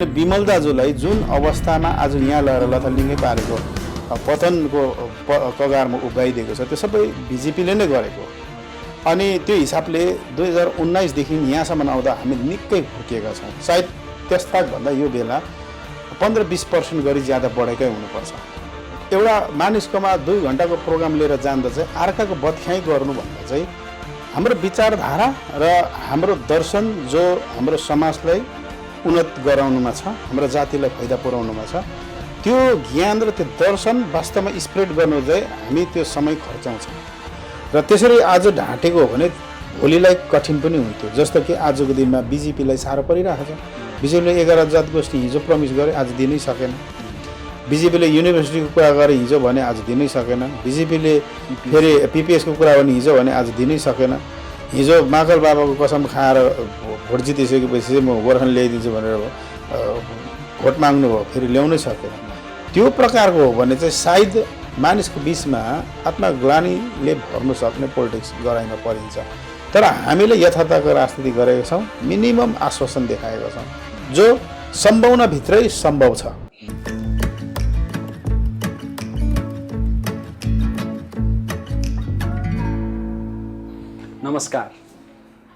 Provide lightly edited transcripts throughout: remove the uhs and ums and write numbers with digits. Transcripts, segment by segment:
विमल दाजुलाई जुन अवस्थामा आज यहाँ लगाएर लथालिङ्गै पारेको पतनको कगारमा उभ्याइदिएको छ त्यो सबै बिजेपीले नै गरेको। अनि त्यो हिसाबले 2019 देखि यहाँसम्म आउँदा हामी निकै हुर्किएका छौँ। सायद त्यसताकभन्दा यो बेला 15-20% गरी ज्यादा बढेकै हुनुपर्छ। एउटा मानिसकोमा 2 घण्टाको प्रोग्राम लिएर जाँदा चाहिँ अर्काको बत्ख्याइ गर्नुभन्दा चाहिँ हाम्रो विचारधारा र हाम्रो दर्शन जो हाम्रो समाजलाई उन्नत गराउनुमा छ, हाम्रो जातिलाई फाइदा पुर्याउनुमा छ, त्यो ज्ञान र त्यो दर्शन वास्तवमा स्प्रेड गर्नु चाहिँ हामी त्यो समय खर्चाउँछौँ। र त्यसरी आज ढाँटेको हो भने भोलिलाई कठिन पनि हुन्थ्यो। जस्तो कि आजको दिनमा बिजेपीलाई साह्रो परिरहेको छ। बिजेपीले 11 जात गोष्ठी हिजो प्रमिस गरे, आज दिनै सकेन। बिजेपीले युनिभर्सिटीको कुरा गरे हिजो भने आज दिनै सकेन। बिजेपीले फेरि पिपिएसको कुरा भने हिजो भने आज दिनै सकेन। हिजो महाकाल बाबाको कसम खाएर भोट जितिसकेपछि चाहिँ म गोर्खाली ल्याइदिन्छु भनेर भोट माग्नु भयो, फेरि ल्याउनै सकेन। त्यो प्रकारको हो भने चाहिँ सायद मानिसको बिचमा आत्मग्लानीले भर्नु सक्ने पोलिटिक्स गराइमा परिन्छ। तर हामीले यथार्थको राजनीति गरेका छौँ, मिनिमम आश्वासन देखाएका छौँ जो सम्भावनाभित्रै सम्भव छ। नमस्कार,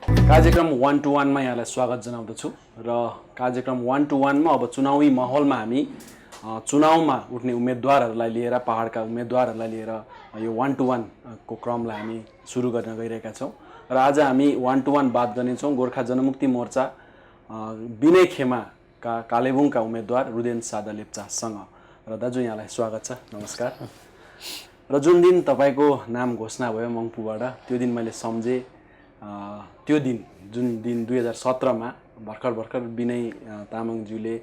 कार्यक्रम 1 to 1 मा यहाँलाई स्वागत जनाउँदछु र कार्यक्रम 1 to 1 मा अब चुनावी माहौलमा हामी चुनावमा उठ्ने उम्मेदवारहरूलाई लिएर, पहाडका उम्मेदवारहरूलाई लिएर यो 1 to 1 को क्रमलाई हामी सुरु गर्न गइरहेका छौँ। र आज हामी 1 to 1 बात गर्नेछौँ गोर्खा जनमुक्ति मोर्चा विनय खेमाका कालेबुङका उम्मेदवार रुदेन सादा लेप्चासँग। र दाजु यहाँलाई स्वागत छ, नमस्कार। र जुन दिन तपाईँको नाम घोषणा भयो मङ्पुबाट, त्यो दिन मैले सम्झेँ त्यो दिन जुन दिन 2017मा भर्खर विनय तामाङज्यूले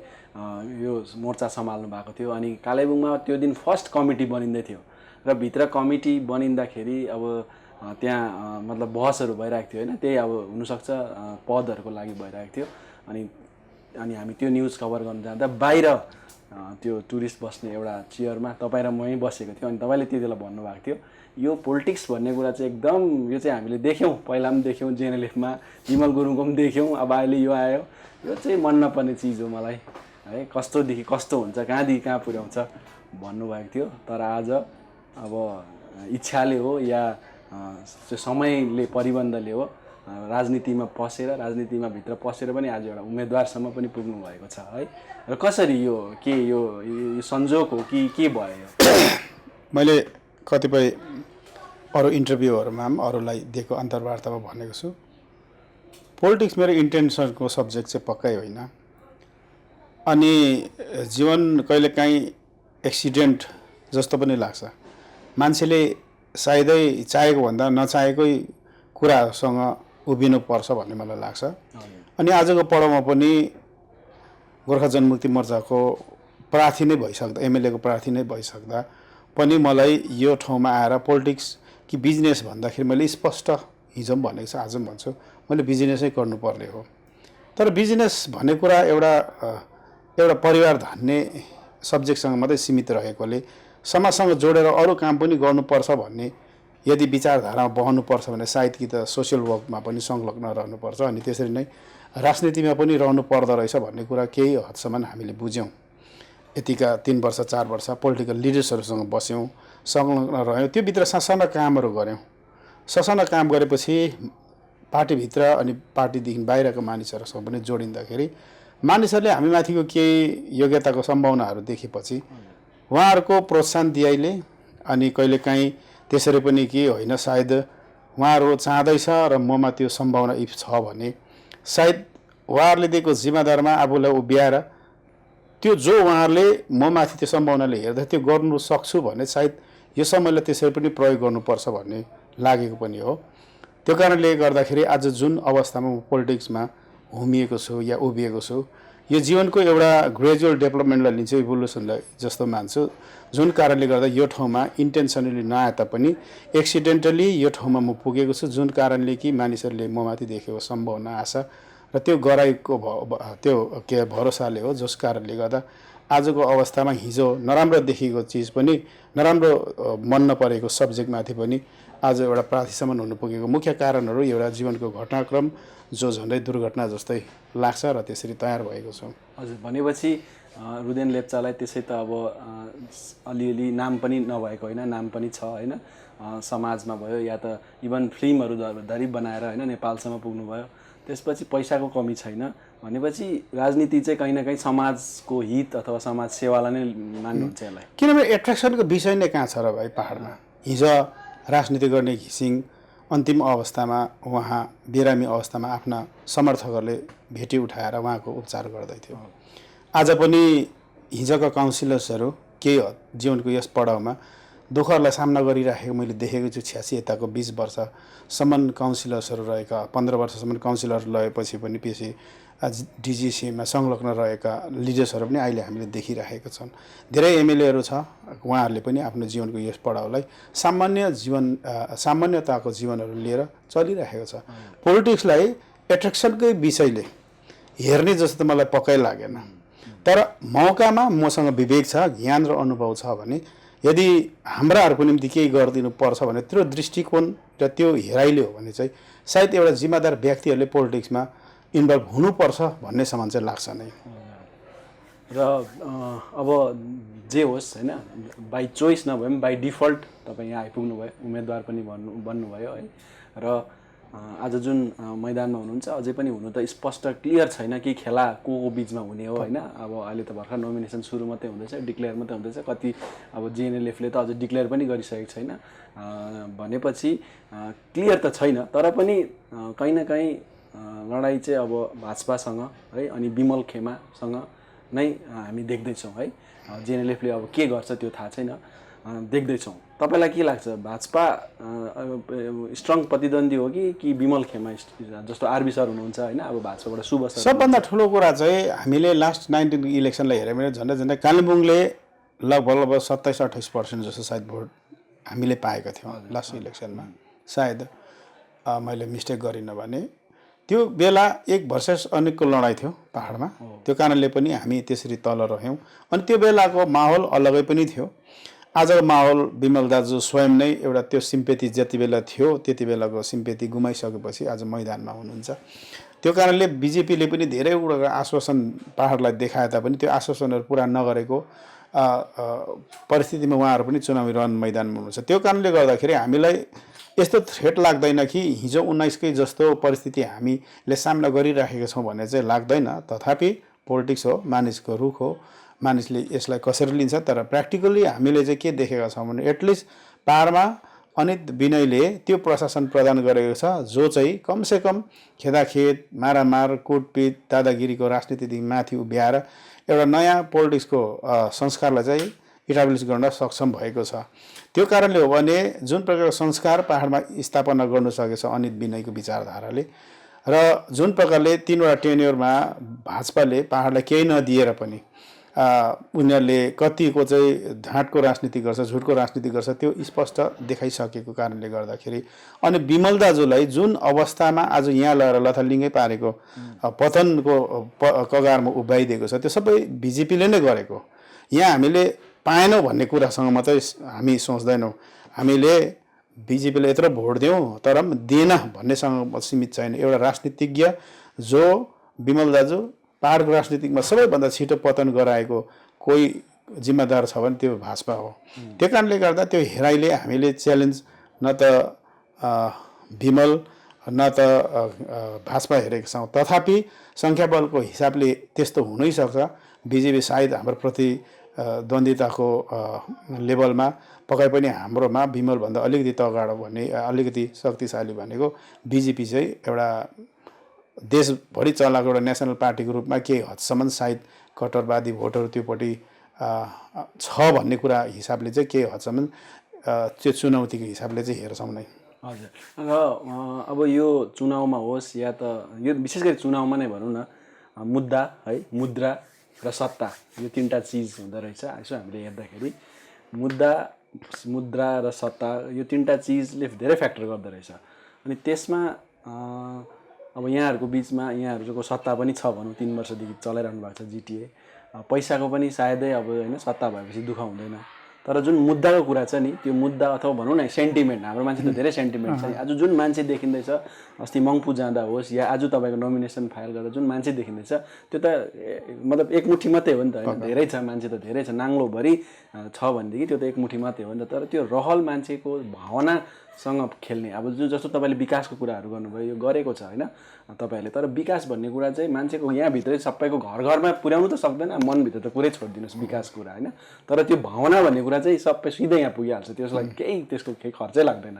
यो मोर्चा सम्हाल्नु भएको थियो। अनि कालेबुङमा त्यो दिन फर्स्ट कमिटी बनिँदै थियो र भित्र कमिटी बनिँदाखेरि अब त्यहाँ मतलब बहसहरू भइरहेको थियो होइन, त्यही अब हुनसक्छ पदहरूको लागि भइरहेको थियो। अनि हामी त्यो न्युज कभर गर्न जाँदा बाहिर त्यो टुरिस्ट बस्ने एउटा चेयरमा तपाईँ र मै बसेको थियो। अनि तपाईँले त्यति बेला भन्नुभएको थियो यो पोलिटिक्स भन्ने कुरा चाहिँ एकदम, यो चाहिँ हामीले देख्यौँ, पहिला पनि देख्यौँ, जेएनएलएफमा विमल गुरुङको पनि देख्यौँ, अब अहिले यो आयो, यो चाहिँ मन नपर्ने चिज हो मलाई है, कस्तोदेखि कस्तो हुन्छ, कहाँदेखि कहाँ पुर्याउँछ भन्नुभएको थियो। तर आज अब इच्छाले हो या समयले परिबन्धले हो, राजनीतिमा भित्र पसेर पनि आज एउटा उम्मेदवारसम्म पनि पुग्नु भएको छ है। र कसरी यो के यो संजोग हो कि के भयो? मैले कतिपय अरू इन्टरभ्यूहरूमा पनि अरूलाई दिएको अन्तर्वार्तामा भनेको छु, पोलिटिक्स मेरो इन्टेन्सनको सब्जेक्ट चाहिँ पक्कै होइन। अनि जीवन कहिलेकाहीँ एक्सिडेन्ट जस्तो पनि लाग्छ। मान्छेले सायदै चाहेको भन्दा नचाहेकै कुरासँग उभिनुपर्छ भन्ने मलाई लाग्छ। अनि आजको पढाउमा पनि गोर्खा जनमुक्ति मोर्चाको प्रार्थी नै भइसक्दा, एमएलएको प्रार्थी नै भइसक्दा पनि मलाई यो ठाउँमा आएर पोलिटिक्स कि बिजनेस भन्दाखेरि मैले स्पष्ट हिजो पनि भनेको छु, आज पनि भन्छु, मैले बिजनेसै गर्नुपर्ने हो। तर बिजनेस भन्ने कुरा एउटा परिवार धान्ने सब्जेक्टसँग मात्रै सीमित रहेकोले समाजसँग जोडेर अरू काम पनि गर्नुपर्छ भन्ने यदि विचारधारामा बहनुपर्छ भने सायद कि त सोसियल वर्कमा पनि संलग्न रहनुपर्छ। अनि त्यसरी नै राजनीतिमा पनि रहनु पर्दो रहेछ भन्ने कुरा केही हदसम्म हामीले बुझ्यौँ। यतिका 3 वर्ष 4 वर्ष पोलिटिकल लिडर्सहरूसँग बस्यौँ, संलग्न रह्यौँ, त्यो भित्र ससाना कामहरू गऱ्यौँ। ससाना काम गरेपछि पार्टीभित्र अनि पार्टीदेखि बाहिरका मानिसहरूसँग पनि जोडिँदाखेरि मानिसहरूले हामीमाथिको केही योग्यताको सम्भावनाहरू देखेपछि उहाँहरूको प्रोत्साहन दियाइले अनि कहिलेकाहीँ त्यसरी पनि के होइन, सायद उहाँहरू चाहँदैछ र ममा त्यो सम्भावना इफ छ भने सायद उहाँहरूले दिएको जिम्मेदारमा आफूलाई उभ्याएर त्यो जो उहाँहरूले ममाथि त्यो सम्भावनाले हेर्दा त्यो गर्नु सक्छु भने सायद यो समयलाई त्यसरी पनि प्रयोग गर्नुपर्छ भन्ने लागेको पनि हो। त्यो कारणले गर्दाखेरि आज जुन अवस्थामा म पोलिटिक्समा हुमिएको छु या उभिएको छु, यो जीवनको एउटा ग्रेजुअल डेभलपमेन्टलाई लिन्छु, इभोल्युसनलाई जस्तो मान्छु। जुन कारणले गर्दा यो ठाउँमा इन्टेन्सनली नआए तापनि एक्सिडेन्टली यो ठाउँमा म पुगेको छु, जुन कारणले कि मानिसहरूले ममाथि देखेको सम्भावना, आशा र त्यो गराइको त्यो के भरोसाले हो, जस कारणले गर्दा आजको अवस्थामा हिजो नराम्रो देखेको चिज पनि, नराम्रो मन नपरेको सब्जेक्टमाथि पनि आज एउटा प्रार्थीसम्म हुनु पुगेको मुख्य कारणहरू एउटा जीवनको घटनाक्रम जो झन्डै दुर्घटना जस्तै लाग्छ र त्यसरी तयार भएको छ। हजुर, भनेपछि रुदेन लेप्चालाई त्यसै त अब अलिअलि नाम पनि नभएको होइन, नाम पनि छ होइन, समाजमा भयो या त इभन फिल्महरू धरि बनाएर होइन नेपालसम्म पुग्नुभयो। त्यसपछि पैसाको कमी छैन भनेपछि राजनीति चाहिँ कहीँ न कहीँ समाजको हित अथवा समाज सेवालाई नै मान्नुहुन्छ यसलाई। किनभने एट्र्याक्सनको विषय नै कहाँ छ र भाइ पाहाडमा। हिजो राजनीति गर्ने घिसिङ अन्तिम अवस्थामा उहाँ बिरामी अवस्थामा आफ्ना समर्थकहरूले भेटी उठाएर उहाँको उपचार गर्दै थियो। आज पनि हिजोका काउन्सिलर्सहरू केही जीवनको यस पडाउमा दुःखहरूलाई सामना गरिराखेको मैले देखेको छु। 86 यताको 20 वर्षसम्म काउन्सिलर्सहरू रहेका, 15 वर्षसम्म काउन्सिलर लगेपछि पनि पछि डिजिसीमा संलग्न रहेका लिडर्सहरू पनि अहिले हामीले देखिरहेका छन्। धेरै एमएलएहरू छ, उहाँहरूले पनि आफ्नो जीवनको यस पडाउलाई सामान्यताको जीवनहरू लिएर चलिरहेको छ। पोलिटिक्सलाई एट्र्याक्सनकै विषयले हेर्ने जस्तो त मलाई पक्कै लागेन। तर मौकामा मसँग विवेक छ, ज्ञान र अनुभव छ भने यदि हाम्राहरूको निम्ति केही गरिदिनु पर्छ भने त्यो दृष्टिकोण र त्यो हेराइले हो भने चाहिँ सायद एउटा जिम्मेदार व्यक्तिहरूले पोलिटिक्समा इन्भल्भ हुनुपर्छ भन्नेसम्म चाहिँ लाग्छ नै। र अब जे होस् होइन, बाई चोइस नभए पनि बाई डिफल्ट तपाईँ यहाँ आइपुग्नु भयो, उम्मेदवार पनि बन्नुभयो है। र आज जुन मैदानमा हुनुहुन्छ अझै पनि हुनु त स्पष्ट क्लियर छैन कि खेला को बिचमा हुने हो होइन। अब अहिले त भर्खर नोमिनेसन सुरु मात्रै हुँदैछ, डिक्लेयर मात्रै हुँदैछ। कति अब जिएनएलएफले त अझै डिक्लेयर पनि गरिसकेको छैन भनेपछि क्लियर त छैन। तर पनि कहीँ न कहीँ लडाइँ चाहिँ अब भाजपासँग है अनि विमल खेमासँग नै हामी देख्दैछौँ है। जिएनएलएफले अब के गर्छ त्यो थाहा छैन, देख्दैछौँ। तपाईँलाई के लाग्छ, भाजपा स्ट्रङ प्रतिद्वन्दी हो कि विमल खेमा जस्तो आरबी सर हुनुहुन्छ होइन, अब भाजपाबाट शुभ सर? सबभन्दा ठुलो कुरा चाहिँ हामीले लास्ट 19 इलेक्सनलाई हेऱ्यो भने झन्डै कालिम्पोङले लगभग 27-28% जस्तो सायद भोट हामीले पाएका थियौँ लास्ट इलेक्सनमा। सायद मैले मिस्टेक गरिनँ भने त्यो बेला 1 भर्सेस अनेकको लडाइँ थियो पाहाडमा। त्यो कारणले पनि हामी त्यसरी तल रह्यौँ अनि त्यो बेलाको माहौल अलगै पनि थियो। आजको माहौल विमल दाजु स्वयं नै एउटा त्यो सिम्पेथी जति बेला थियो त्यति बेलाको सिम्पेथी गुमाइसकेपछि आज मैदानमा हुनुहुन्छ। त्यो कारणले बिजेपीले पनि धेरै कुराको आश्वासन पाहाडलाई देखाए तापनि त्यो आश्वासनहरू पुरा नगरेको परिस्थितिमा उहाँहरू पनि चुनावी रण मैदानमा हुनुहुन्छ। त्यो कारणले गर्दाखेरि हामीलाई यस्तो थ्रेट लाग्दैन कि हिजो 19कै जस्तो परिस्थिति हामीले सामना गरिराखेका छौँ भन्ने चाहिँ लाग्दैन। तथापि पोलिटिक्स हो, मानिसको रुख हो, मानिसले यसलाई कसरी लिन्छ। तर प्र्याक्टिकली हामीले चाहिँ के देखेका छौँ भने एटलिस्ट पाहाडमा अनित विनयले त्यो प्रशासन प्रदान गरेको छ जो चाहिँ कमसेकम खेदाखेद, मारामार, कुटपिट, दादागिरीको राजनीतिदेखि माथि उभ्याएर एउटा नयाँ पोलिटिक्सको संस्कारलाई चाहिँ इटाब्लिस गर्न सक्षम भएको छ। त्यो कारणले हो भने जुन प्रकारको संस्कार पाहाडमा स्थापना गर्नु सकेछ अनित विनयको विचारधाराले र जुन प्रकारले 3वटा टेन्योरमा भाजपाले पाहाडलाई केही नदिएर पनि उनीहरूले कतिको चाहिँ ढाँटको राजनीति गर्छ, झुटको राजनीति गर्छ त्यो स्पष्ट देखाइसकेको कारणले गर्दाखेरि अनि विमल दाजुलाई जुन अवस्थामा आज यहाँ लगेर लथालिङ्गै पारेको पतनको कगारमा उभ्याइदिएको छ त्यो सबै बिजेपीले नै गरेको। यहाँ हामीले पाएनौँ भन्ने कुरासँग मात्रै हामी सोच्दैनौँ। हामीले बिजेपीले यत्रो भोट दियौँ तर पनि दिएन भन्नेसँग सीमित छैन। एउटा राजनीतिज्ञ जो विमल दाजु पाहाडको राजनीतिमा सबैभन्दा छिटो पतन गराएको कोही जिम्मेदार छ भने त्यो भाजपा हो। त्यो कारणले गर्दा त्यो हेराइले हामीले च्यालेन्ज न त विमल न त भाजपा हेरेका छौँ। तथापि सङ्ख्याबलको हिसाबले त्यस्तो हुनैसक्छ। बिजेपी सायद हाम्रो प्रतिद्वन्दिताको लेभलमा पक्कै पनि हाम्रोमा विमलभन्दा अलिकति तगाडो भन्ने अलिकति शक्तिशाली भनेको बिजेपी चाहिँ एउटा देशभरि चलाएको एउटा नेसनल पार्टीको रूपमा केही हदसम्म सायद कट्टरवादी भोटहरू त्योपट्टि छ भन्ने कुरा हिसाबले चाहिँ केही हदसम्म त्यो चुनौतीको हिसाबले चाहिँ हेर्छौँ नै। हजुर, र अब यो चुनावमा होस् या त यो विशेष गरी चुनावमा नै भनौँ न, मुद्दा है, मुद्रा र सत्ता यो 3टा चिज हुँदो रहेछ। यसो हामीले हेर्दाखेरि मुद्रा र सत्ता यो 3टा चिजले धेरै फ्याक्टर गर्दो रहेछ। अनि त्यसमा अब यहाँहरूको बिचमा यहाँहरूको सत्ता पनि छ भनौँ 3 वर्षदेखि चलाइरहनु भएको छ जिटिए पैसाको पनि सायदै अब होइन सत्ता भएपछि दुःख हुँदैन तर जुन मुद्दाको कुरा छ नि त्यो मुद्दा अथवा भनौँ न सेन्टिमेन्ट हाम्रो मान्छे त धेरै सेन्टिमेन्ट छ आज जुन मान्छे देखिँदैछ अस्ति मङ्पू जाँदा होस् या आज तपाईँको नोमिनेसन फाइल गर्दा जुन मान्छे देखिँदैछ त्यो त मतलब एकमुठी मात्रै हो नि त होइन धेरै छ मान्छे त धेरै छ नाङ्लोभरि छ भनेदेखि त्यो त एकमुठी मात्रै हो नि त तर त्यो रहल मान्छेको भावनासँग खेल्ने अब जुन जस्तो तपाईँले विकासको कुराहरू गर्नुभयो यो गरेको छ होइन तपाईँहरूले तर विकास भन्ने कुरा चाहिँ मान्छेको यहाँभित्रै सबैको घर घरमा पुर्याउनु त सक्दैन मनभित्र त पुरै छोडिदिनुहोस् विकास कुरा होइन तर त्यो भावना भन्ने कुरा चाहिँ सबै सिधै यहाँ पुगिहाल्छ त्यसलाई केही त्यसको केही खर्चै लाग्दैन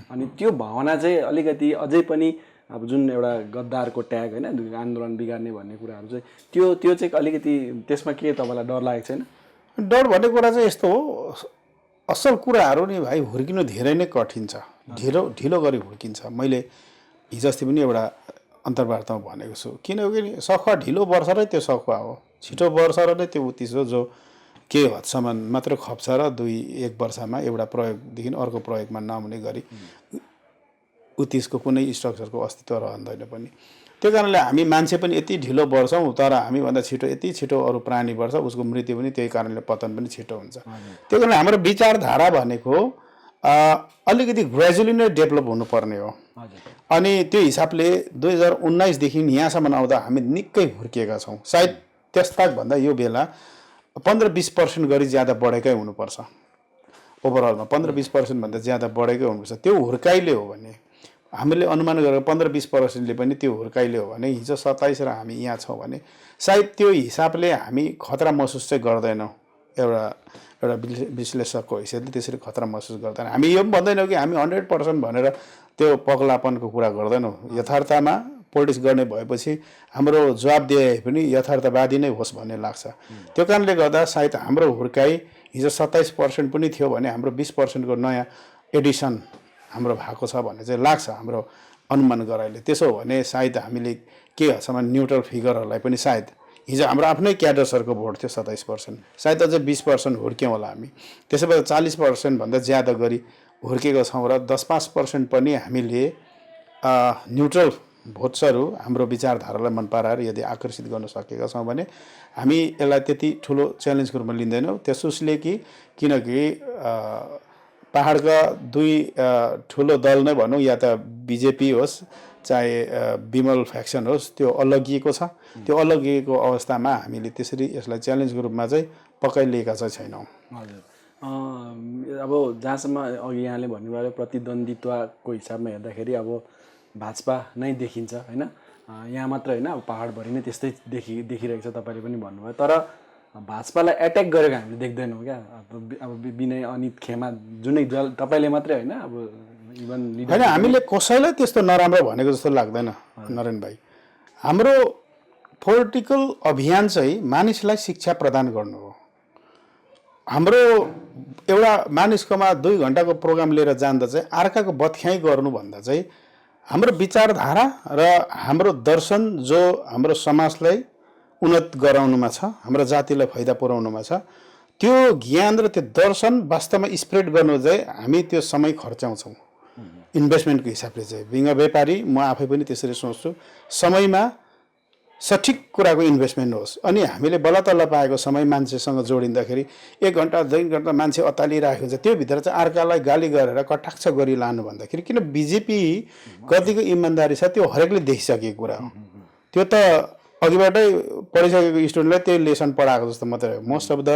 अनि त्यो भावना चाहिँ अलिकति अझै पनि अब जुन एउटा गद्दारको ट्याग होइन आन्दोलन बिगार्ने भन्ने कुराहरू चाहिँ त्यो चाहिँ अलिकति त्यसमा के तपाईँलाई डर लागेको छैन डर भन्ने कुरा चाहिँ यस्तो हो असल कुराहरू नि भाइ हुर्किनु धेरै नै कठिन छ ढिलो गरी हुर्किन्छ मैले हिजो अस्ति पनि एउटा अन्तर्वार्तामा भनेको छु किनकि सखुवा ढिलो वर्ष र त्यो सखुवा हो छिटो वर्ष र नै त्यो उत्तिस हो जो के हदसम्म मात्र खप्छ र 1 वर्षमा एउटा प्रयोगदेखि अर्को प्रयोगमा नहुने गरी उत्तिसको कुनै स्ट्रक्चरको अस्तित्व रहँदैन पनि त्यो कारणले हामी मान्छे पनि यति ढिलो बढ्छौँ तर हामीभन्दा छिटो यति छिटो अरू प्राणी बढ्छ उसको मृत्यु पनि त्यही कारणले पतन पनि छिटो हुन्छ त्यो कारणले हाम्रो विचारधारा भनेको अलिकति ग्रेजुअली नै डेभलप हुनुपर्ने हो अनि त्यो हिसाबले 2019 देखि यहाँसम्म आउँदा हामी निकै हुर्किएका छौँ सायद त्यसताकभन्दा यो बेला 15-20% गरी ज्यादा बढेकै हुनुपर्छ ओभरअलमा 15-20% भन्दा ज्यादा बढेकै हुनुपर्छ त्यो हुर्काइले हो भने हामीले अनुमान गरेर 15-20%ले पनि त्यो हुर्काइले हो भने हिजो 27 र हामी यहाँ छौँ भने सायद त्यो हिसाबले हामी खतरा महसुस चाहिँ गर्दैनौँ एउटा विश्लेषकको हैसियतले त्यसरी खतरा महसुस गर्दैन हामी यो पनि भन्दैनौँ कि हामी 100% भनेर त्यो पगलापनको कुरा गर्दैनौँ यथार्थमा पोलिटिक्स गर्ने भएपछि हाम्रो जवाबदेही पनि यथार्थवादी नै होस् भन्ने लाग्छ त्यो कारणले गर्दा सायद हाम्रो हुर्काइ हिजो 27% पनि थियो भने हाम्रो 20% को नयाँ एडिसन हाम्रो भएको छ भन्ने चाहिँ लाग्छ हाम्रो अनुमान गराइले त्यसो हो भने सायद हामीले के हदसम्म न्युट्रल फिगरहरूलाई पनि सायद हिजो हाम्रो आफ्नै क्याडर्सहरूको भोट थियो 27% सायद अझै 20% हुर्क्यौँ होला हामी त्यसो भए 40% भन्दा ज्यादा गरी हुर्केको छौँ र 10-5% पनि हामीले न्युट्रल भोट्सहरू हाम्रो विचारधारालाई मन पराएर यदि आकर्षित गर्न सकेका छौँ भने हामी यसलाई त्यति ठुलो च्यालेन्जको रूपमा लिँदैनौँ त्यसोस्ले कि किनकि पहाडका दुई ठुलो दल नै भनौँ या त बिजेपी होस् चाहे विमल फ्याक्सन होस् त्यो अलगिएको छ त्यो अलगिएको अवस्थामा हामीले त्यसरी यसलाई च्यालेन्जको रूपमा चाहिँ पक्कै लिएका चाहिँ छैनौँ हजुर अब जहाँसम्म अघि यहाँले भन्नुभयो प्रतिद्वन्दित्वको हिसाबमा हेर्दाखेरि अब भाजपा नै देखिन्छ होइन यहाँ मात्र होइन अब पहाडभरि नै त्यस्तै देखिरहेको छ तपाईँले पनि भन्नुभयो तर भाजपालाई एट्याक गरेको हामीले देख्दैनौँ क्या अब विनय अनित खेमा जुनै दल तपाईँले मात्रै होइन अब इभन होइन हामीले कसैलाई त्यस्तो नराम्रो भनेको जस्तो लाग्दैन नरेन भाइ हाम्रो पोलिटिकल अभियान चाहिँ मानिसलाई शिक्षा प्रदान गर्नु हो हाम्रो एउटा मानिसकोमा 2 घण्टाको प्रोग्राम लिएर जाँदा चाहिँ अर्काको बत्ख्याइ गर्नुभन्दा चाहिँ हाम्रो विचारधारा र हाम्रो दर्शन जो हाम्रो समाजलाई उन्नत गराउनुमा छ हाम्रो जातिलाई फाइदा पुर्याउनुमा छ त्यो ज्ञान र त्यो दर्शन वास्तवमा स्प्रेड गर्नु चाहिँ हामी त्यो समय खर्चाउँछौँ इन्भेस्टमेन्टको हिसाबले चाहिँ बिङ व्यापारी म आफै पनि त्यसरी सोच्छु समयमा सठिक कुराको इन्भेस्टमेन्ट होस् अनि हामीले बल्ल तल्ल पाएको समय मान्छेसँग जोडिँदाखेरि 1 घण्टा 2 घण्टा मान्छे अतालिरहेको हुन्छ त्यो भित्र चाहिँ अर्कालाई गाली गरेर कटाक्ष गरी लानु भन्दाखेरि किन बिजेपी कतिको इमान्दारी छ त्यो हरेकले देखिसकेको कुरा हो त्यो त अघिबाटै पढिसकेको स्टुडेन्टलाई त्यही लेसन पढाएको जस्तो मात्रै हो मोस्ट अफ द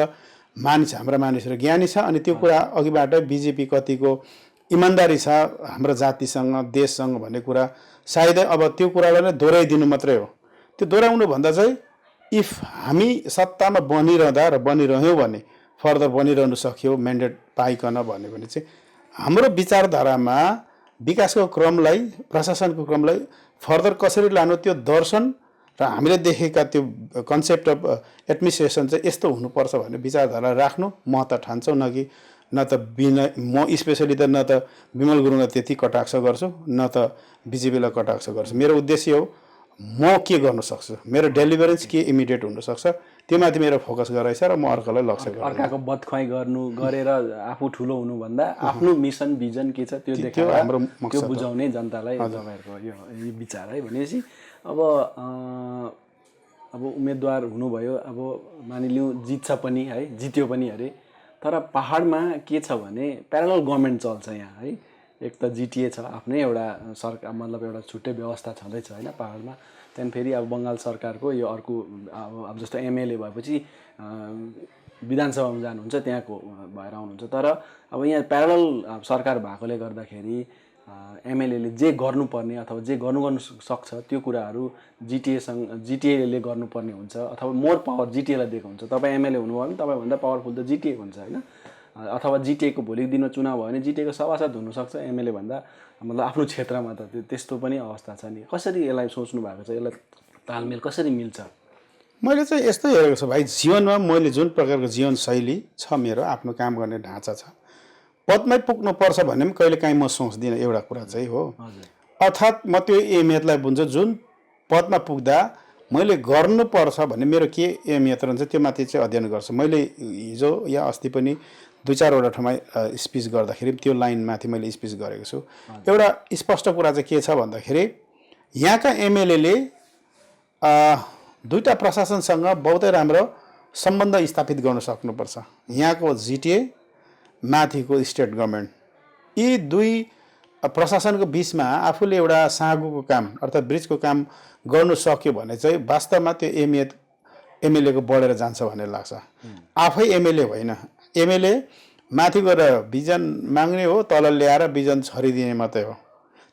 हाम्रा मानिसहरू ज्ञानी छ अनि त्यो कुरा अघिबाटै बिजेपी कतिको इमान्दारी छ हाम्रो जातिसँग देशसँग भन्ने कुरा सायदै अब त्यो कुरालाई नै दोहोऱ्याइदिनु मात्रै हो त्यो दोहोऱ्याउनु भन्दा चाहिँ इफ हामी सत्तामा बनिरहँदा र बनिरह्यौँ भने फर्दर बनिरहनु सक्यो म्यान्डेट पाइकन भन्यो भने चाहिँ हाम्रो विचारधारामा विकासको क्रमलाई प्रशासनको क्रमलाई फर्दर कसरी लानु त्यो दर्शन र हामीले देखेका त्यो कन्सेप्ट अफ एडमिनिस्ट्रेसन चाहिँ यस्तो हुनुपर्छ भन्ने विचारधारा राख्नु म त ठान्छौँ न त म स्पेसली त न त विमल गुरुङलाई त्यति कटाक्ष गर्छु न त बिजेपीलाई कटाक्ष गर्छु मेरो उद्देश्य हो म के गर्न सक्छु, मेरो डेलिभरेन्स के इमिडिएट हुनसक्छ, त्योमाथि मेरो फोकस गराइछ र म अर्कालाई लक्ष्य गर्छु। अर्काको बदखुवाई गरेर आफू ठुलो हुनुभन्दा आफ्नो मिसन भिजन के छ त्यो त्यो देखाएर हाम्रो त्यो मकसद हो। बुझाउने जनतालाई तपाईँहरूको यो विचार है। भनेपछि अब उम्मेदवार हुनुभयो, अब मानिलिउँ जित्छ पनि है, जित्यो पनि अरे, तर पहाडमा के छ भने प्यारलल गभर्मेन्ट चल्छ यहाँ है। एक त जिटिए छ, आफ्नै एउटा सरकार, मतलब एउटा छुट्टै व्यवस्था छँदैछ होइन पहाडमा। त्यहाँदेखि फेरि अब बङ्गाल सरकारको यो अर्को अब जस्तो एमएलए भएपछि विधानसभामा जानुहुन्छ, त्यहाँको भएर आउनुहुन्छ। तर अब यहाँ प्यारलल सरकार भएकोले गर्दाखेरि एमएलएले जे गर्नुपर्ने अथवा जे गर्नु सक्छ त्यो कुराहरू जिटिएले गर्नुपर्ने हुन्छ, अथवा मोर पावर जिटिएलाई दिएको हुन्छ। तपाईँ एमएलए हुनुभयो भने तपाईँभन्दा पावरफुल त जिटिए हुन्छ होइन। अथवा जिटिएको भोलिको दिनमा चुनाव भयो भने जिटिएको सभासद हुनसक्छ एमएलए भन्दा, मतलब आफ्नो क्षेत्रमा त त्यस्तो पनि अवस्था छ नि। कसरी यसलाई सोच्नु भएको छ, यसलाई तालमेल कसरी मिल्छ? मैले चाहिँ यस्तो हेरेको छु भाइ, जीवनमा मैले जुन प्रकारको जीवनशैली छ, मेरो आफ्नो काम गर्ने ढाँचा छ, पदमै पुग्नुपर्छ भन्ने पनि कहिले काहीँ म सोच्दिनँ। एउटा कुरा चाहिँ हो, अर्थात् म त्यो अहमियतलाई बुझ्छु, जुन पदमा पुग्दा मैले गर्नुपर्छ भन्ने मेरो के अहमियत रहन्छ त्योमाथि चाहिँ अध्ययन गर्छु। मैले हिजो या अस्ति पनि 2-4वटा ठाउँमा स्पिच गर्दाखेरि त्यो लाइनमाथि मैले स्पिच गरेको छु। एउटा स्पष्ट कुरा चाहिँ के छ भन्दाखेरि, यहाँका एमएलएले दुईटा प्रशासनसँग बहुतै राम्रो सम्बन्ध स्थापित गर्न सक्नुपर्छ। यहाँको जिटिए, माथिको स्टेट गभर्मेन्ट, यी दुई प्रशासनको बिचमा आफूले एउटा साँगोको काम अर्थात् ब्रिजको काम गर्नु सक्यो भने चाहिँ वास्तवमा त्यो अहमियत एमएलएको बढेर जान्छ भन्ने लाग्छ। आफै एमएलए होइन, एमएलए माथि गएर बिजन माग्ने हो, तल ल्याएर बिजन छरिदिने मात्रै हो।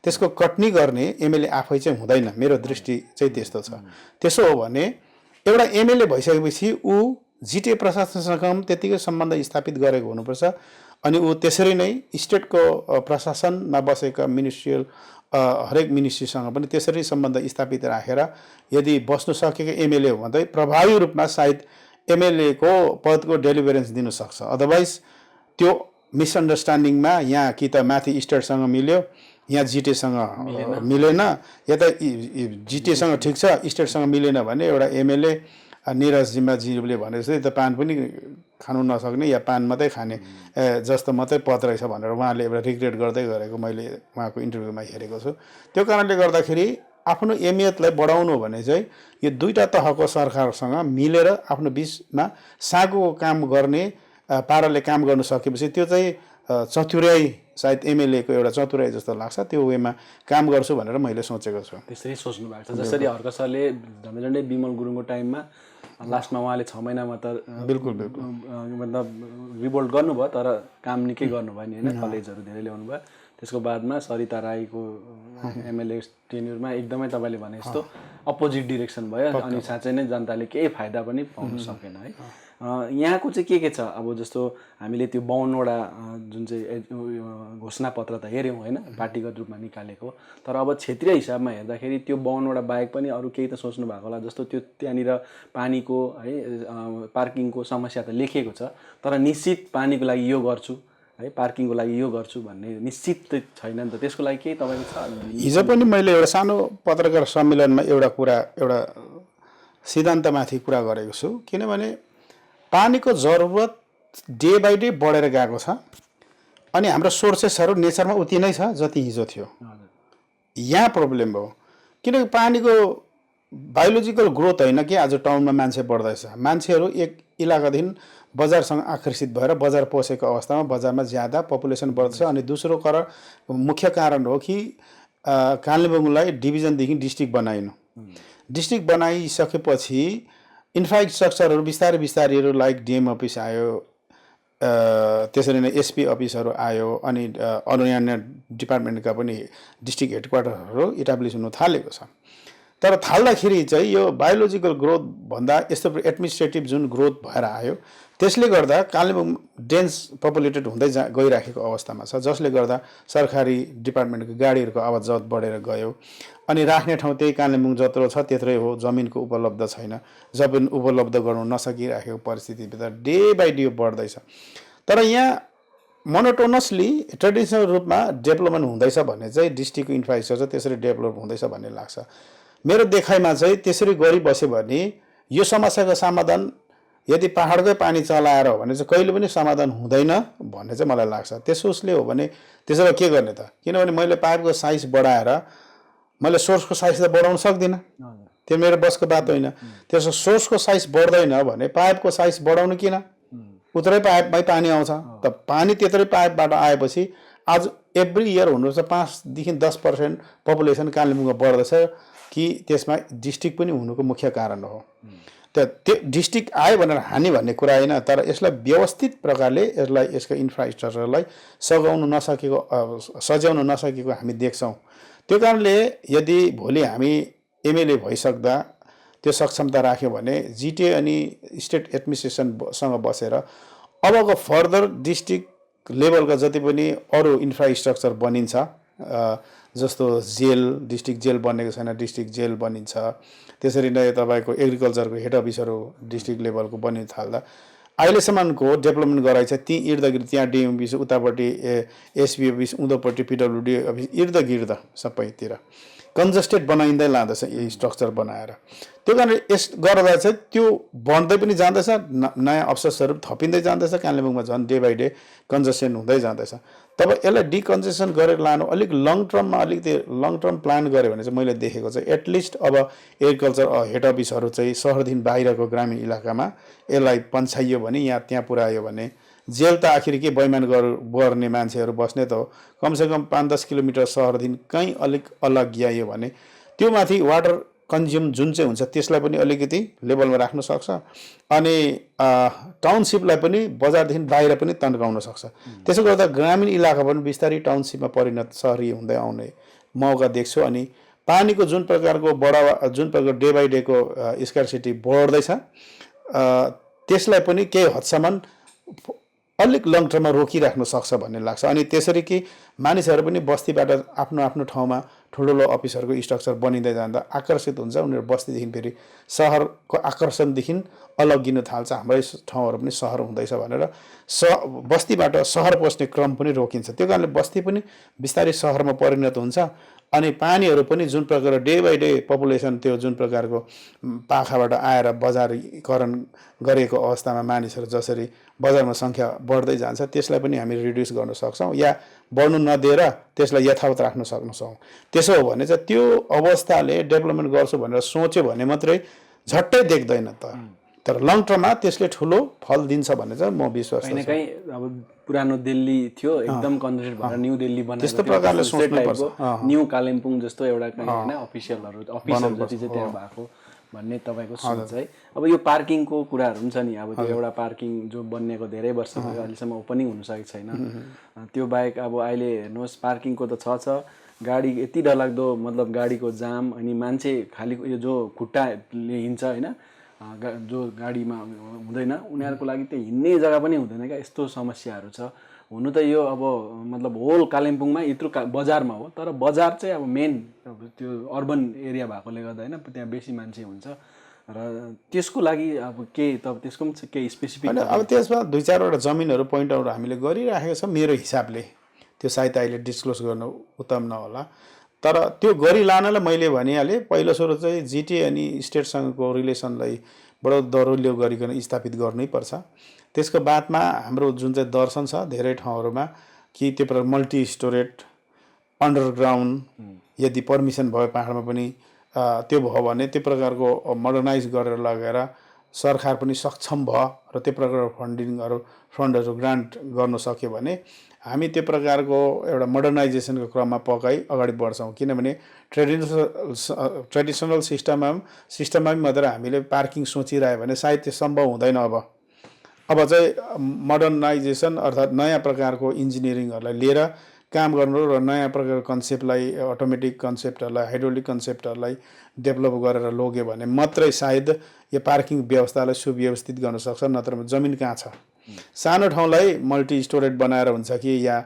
त्यसको कटनी गर्ने एमएलए आफै चाहिँ हुँदैन। मेरो दृष्टि चाहिँ त्यस्तो छ। त्यसो हो भने एउटा एमएलए भइसकेपछि ऊ जिटिए प्रशासनसँग पनि त्यतिकै सम्बन्ध स्थापित गरेको हुनुपर्छ। अनि ऊ त्यसरी नै स्टेटको प्रशासनमा बसेका मिनिस्ट्रियल हरेक मिनिस्ट्रीसँग पनि त्यसरी सम्बन्ध स्थापित राखेर यदि बस्नु सकेको एमएलए हो भने प्रभावी रूपमा सायद एमएलएको पदको डेलिभरेन्स दिन सक्छ। अदरवाइज त्यो मिसअन्डरस्ट्यान्डिङमा यहाँ कि त माथि स्टेटसँग मिल्यो, यहाँ जिटिएसँग मिलेन, या त जिटिएसँग ठिक छ स्टेटसँग मिलेन भने एउटा एमएलए निरज जिम्बाजीले भने जस्तै त पान पनि खानु नसक्ने या पान मात्रै खाने जस्तो मात्रै पद रहेछ भनेर उहाँले एउटा रिग्रेट गर्दै गरेको मैले उहाँको इन्टरभ्यूमा हेरेको छु। त्यो कारणले गर्दाखेरि आफ्नो अहमियतलाई बढाउनु भने चाहिँ यो दुईटा तहको सरकारसँग मिलेर आफ्नो बिचमा साँगोको काम गर्ने पाराले काम गर्न सकेपछि त्यो चाहिँ चतुर्याई, सायद एमएलएको एउटा चतुर्याई जस्तो लाग्छ। त्यो वेमा काम गर्छु भनेर मैले सोचेको छु। त्यसरी सोच्नु भएको छ। जसरी हर्क सरले झन्डै बिमल गुरुङको टाइममा लास्टमा उहाँले 6 महिनामा त बिल्कुल मतलब रिभोल्ट गर्नुभयो, तर काम निकै गर्नुभयो नि होइन, कलेजहरू धेरै ल्याउनु भयो। त्यसको बादमा सरिता राईको एमएलए टेन्युरमा एकदमै तपाईँले भने जस्तो अपोजिट डिरेक्सन भयो। अनि साँच्चै नै जनताले केही फाइदा पनि पाउन सकेन है। यहाँको चाहिँ के छ, अब जस्तो हामीले त्यो 52वटा जुन चाहिँ घोषणापत्र त हेऱ्यौँ होइन, पार्टीगत रूपमा निकालेको, तर अब क्षेत्रीय हिसाबमा हेर्दाखेरि त्यो 52वटा बाहेक पनि अरू केही त सोच्नु भएको होला। जस्तो त्यो त्यहाँनिर पानीको है, पार्किङको समस्या त लेखिएको छ, तर निश्चित पानीको लागि यो गर्छु है, पार्किङको लागि यो गर्छु भन्ने निश्चित छैन नि त। त्यसको लागि केही तपाईँको छ? हिजो पनि मैले एउटा सानो पत्रकार सम्मेलनमा एउटा सिद्धान्तमाथि कुरा गरेको छु। किनभने पानीको जरुरत डे बाई डे बढेर गएको छ अनि हाम्रो सोर्सेसहरू नेचरमा उति नै छ जति हिजो थियो। यहाँ प्रब्लम हो, किनकि पानीको बायोलोजिकल ग्रोथ होइन कि आज टाउनमा मान्छे बढ्दैछ। मान्छेहरू एक इलाकादेखि बजारसँग आकर्षित भएर बजार पसेको अवस्थामा बजारमा ज्यादा पपुलेसन बढ्छ। अनि दोस्रो मुख्य कारण हो कि कालिम्पोङलाई डिभिजनदेखि डिस्ट्रिक्ट बनाइनु। डिस्ट्रिक्ट बनाइसकेपछि इन्फ्रास्ट्रक्चरहरू बिस्तारै बिस्तारैहरू लाइक डिएम अफिस आयो, त्यसरी नै एसपी अफिसहरू आयो, अनि अन्य डिपार्टमेन्टका पनि डिस्ट्रिक्ट हेडक्वार्टरहरू इटाब्लिस हुन थालेको छ। तर थाल्दाखेरि चाहिँ यो बायोलोजिकल ग्रोथ भन्दा यस्तो एडमिनिस्ट्रेटिभ जुन ग्रोथ भएर आयो त्यसले गर्दा कालिम्पोङ डेन्स पपुलेटेड हुँदै गइराखेको अवस्थामा छ, जसले गर्दा सरकारी डिपार्टमेन्टको गाडीहरूको आवाज जत बढेर गयो। अनि राख्ने ठाउँ त्यही कालिम्पोङ जत्रो छ त्यत्रै हो, जमिनको उपलब्ध छैन, जमिन उपलब्ध गर्नु नसकिराखेको परिस्थितिभित्र डे बाई डे बढ्दैछ। तर यहाँ मोनोटोनसली ट्रेडिसनल रूपमा डेभलपमेन्ट हुँदैछ भने चाहिँ डिस्ट्रिक्टको इन्फ्रास्ट्रक्चर त्यसरी डेभलप हुँदैछ भन्ने लाग्छ। मेरो देखाइमा चाहिँ त्यसरी गरिबस्यो भने यो समस्याको समाधान यदि पहाडकै पानी चलाएर हो भने चाहिँ कहिले पनि समाधान हुँदैन भन्ने चाहिँ मलाई लाग्छ। त्यसो उसले हो भने त्यसो भए के गर्ने त? किनभने मैले पाइपको साइज बढाएर मैले सोर्सको साइज त बढाउन सक्दिनँ, त्यो मेरो बसको बात होइन। त्यसो सोर्सको साइज बढ्दैन भने पाइपको साइज बढाउनु किन? उत्रै पाइपमै पानी आउँछ त, पानी त्यत्रै पाइपबाट आएपछि आज एभ्री इयर हुनुपर्छ 5 देखि 10% पपुलेसन कालिम्पोङमा बढ्दैछ कि त्यसमा डिस्ट्रिक्ट पनि हुनुको मुख्य कारण हो। त्यो डिस्ट्रिक्ट आयो भनेर हानि भन्ने कुरा होइन, तर यसलाई व्यवस्थित प्रकारले यसको इन्फ्रास्ट्रक्चरलाई सजाउन नसकेको हामी देख्छौँ। त्यो कारणले यदि भोलि हामी एमएलए भइसक्दा त्यो सक्षमता राख्यो भने जिटिए अनि स्टेट एडमिनिस्ट्रेसनसँग बसेर अबको फर्दर डिस्ट्रिक्ट लेभलका जति पनि अरू इन्फ्रास्ट्रक्चर बनिन्छ, जस्तो जेल, डिस्ट्रिक्ट जेल बनेको छैन, डिस्ट्रिक्ट जेल बनिन्छ। त्यसरी नै तपाईँको एग्रिकल्चरको हेड अफिसहरू डिस्ट्रिक्ट लेभलको बनिन थाल्दा अहिलेसम्मको डेभलपमेन्ट गराइछ ती इर्दगिर्द, त्यहाँ डिएम अफिस उतापट्टि एसपी अफिस उँधोपट्टि पिडब्ल्युडी अफिस इर्दगिर्द सबैतिर कन्जस्टेड बनाइँदै लाँदैछ यी स्ट्रक्चर बनाएर। त्यो कारणले यस गर्दा चाहिँ त्यो बढ्दै पनि जाँदैछ, नयाँ अफसर्सहरू थपिँदै जाँदैछ, कालिम्पोङमा झन् डे बाई डे कन्जस्टेड हुँदै जाँदैछ। तब यसलाई डिकन्जेसन गरेर लानु अलिक लङ टर्ममा अलिकति लङ टर्म प्लान गऱ्यो भने चाहिँ मैले देखेको चाहिँ एटलिस्ट अब एग्रिकल्चर हेड अफिसहरू चाहिँ सहरदेखि बाहिरको ग्रामीण इलाकामा यसलाई पन्छाइयो भने त्यहाँ पुऱ्यायो भने जेल त आखिर के बैमान गर्ने मान्छेहरू बस्ने त हो, कमसेकम 5-10 किलोमिटर सहरदेखि कहीँ अलिक अलग गइयो भने त्यो माथि वाटर कन्ज्युम जुन चाहिँ हुन्छ त्यसलाई पनि अलिकति लेभलमा राख्न सक्छ अनि टाउनसिपलाई पनि बजारदेखि बाहिर पनि तन्काउन सक्छ। त्यसो गर्दा ग्रामीण इलाका पनि बिस्तारै टाउनसिपमा परिणत सहरी हुँदै आउने मौका देख्छु। अनि पानीको जुन प्रकारको बढावा, जुन प्रकारको डे बाई डेको स्कार्सिटी बढ्दैछ त्यसलाई पनि केही हदसम्म अलिक लङ टर्ममा रोकिराख्न सक्छ भन्ने लाग्छ। अनि त्यसरी कि मानिसहरू पनि बस्तीबाट आफ्नो आफ्नो ठाउँमा ठुल्ठुलो अफिसहरूको स्ट्रक्चर बनिँदै जाँदा आकर्षित हुन्छ, उनीहरू बस्तीदेखि फेरि सहरको आकर्षणदेखि अलग गिन थाल्छ, हाम्रै ठाउँहरू पनि सहर हुँदैछ भनेर बस्तीबाट सहर पस्ने क्रम पनि रोकिन्छ। त्यो कारणले बस्ती पनि बिस्तारै सहरमा परिणत हुन्छ अनि पानीहरू पनि जुन प्रकारको डे बाई डे पपुलेसन त्यो जुन प्रकारको पाखाबाट आएर बजारीकरण गरेको अवस्थामा मानिसहरू जसरी बजारमा सङ्ख्या बढ्दै जान्छ त्यसलाई पनि हामी रिड्युस गर्न सक्छौँ या बढ्नु नदिएर त्यसलाई यथावत राख्न सक्छौँ। त्यसो हो भने चाहिँ त्यो अवस्थाले डेभलपमेन्ट गर्छु भनेर सोच्यो भने मात्रै झट्टै देख्दैन त, तर लङ टर्ममा त्यसले ठुलो फल दिन्छ भन्ने चाहिँ म विश्वास गर्छु। कहीँ अब पुरानो दिल्ली थियो एकदम कन्जस्टेड भएर न्यू दिल्ली बनाएर त्यस्तो प्रकारले सोच्नुपर्छ, न्यू कालिम्पोङ जस्तो एउटा होइन अफिसर जति चाहिँ त्यहाँ भएको भन्ने तपाईँको सोच है। अब यो पार्किङको कुराहरू पनि छ नि, अब त्यो एउटा पार्किङ जो बनिएको धेरै वर्ष भयो अहिलेसम्म ओपनिङ हुन सकेको छैन। त्यो बाहेक अब अहिले हेर्नुहोस् पार्किङको त छ गाडी यति डरलाग्दो, मतलब गाडीको जाम अनि मान्छे खालि यो जो खुट्टाले हिँड्छ होइन, जो गाडीमा हुँदैन उनीहरूको लागि त्यो हिँड्ने जग्गा पनि हुँदैन क्या, यस्तो समस्याहरू छ। हुनु त यो अब मतलब होल कालिम्पोङमा यत्रो बजारमा हो, तर बजार चाहिँ अब मेन त्यो अर्बन एरिया भएकोले गर्दा होइन त्यहाँ बेसी मान्छे हुन्छ र त्यसको लागि अब के त त्यसको पनि केही स्पेसिफिक अब त्यसमा 2-4वटा जमिनहरू पोइन्ट आउट हामीले गरिराखेको छ मेरो हिसाबले, त्यो सायद अहिले डिस्क्लोज गर्नु उत्तम नहोला, तर त्यो गरिलानलाई मैले भनिहालेँ पहिलो सुरु चाहिँ जिटिए अनि स्टेटसँगको रिलेसनलाई बडो दह्रोलियो गरिकन स्थापित गर्नै पर्छ। त्यसको बादमा हाम्रो जुन चाहिँ दर्शन छ धेरै ठाउँहरूमा कि त्यो प्रकार मल्टी स्टोरेज अन्डरग्राउन्ड यदि पर्मिसन भयो पहाडमा पनि त्यो भयो भने त्यो प्रकारको मोडर्नाइज गरेर लगेर सरकार पनि सक्षम भयो र त्यो प्रकारको फन्डहरू ग्रान्ट गर्न सक्यो भने हामी त्यो प्रकारको एउटा मोडर्नाइजेसनको क्रममा पकाइ अगाडि बढ्छौँ। किनभने ट्रेडिसनल सिस्टममा पनि मात्र हामीले पार्किङ सोचिरह्यो भने सायद त्यो सम्भव हुँदैन। अब चाहिँ मोडर्नाइजेसन अर्थात् नयाँ प्रकारको इन्जिनियरिङहरूलाई लिएर काम गर्नु र नयाँ प्रकारको कन्सेप्टलाई, अटोमेटिक कन्सेप्टहरूलाई, हाइड्रोलिक कन्सेप्टहरूलाई डेभलप गरेर लग्यो भने मात्रै सायद यो पार्किङ व्यवस्थालाई सुव्यवस्थित गर्न सक्छ, नत्र जमिन कहाँ छ। सानो ठाउँलाई मल्टी स्टोरेज बनाएर हुन्छ कि या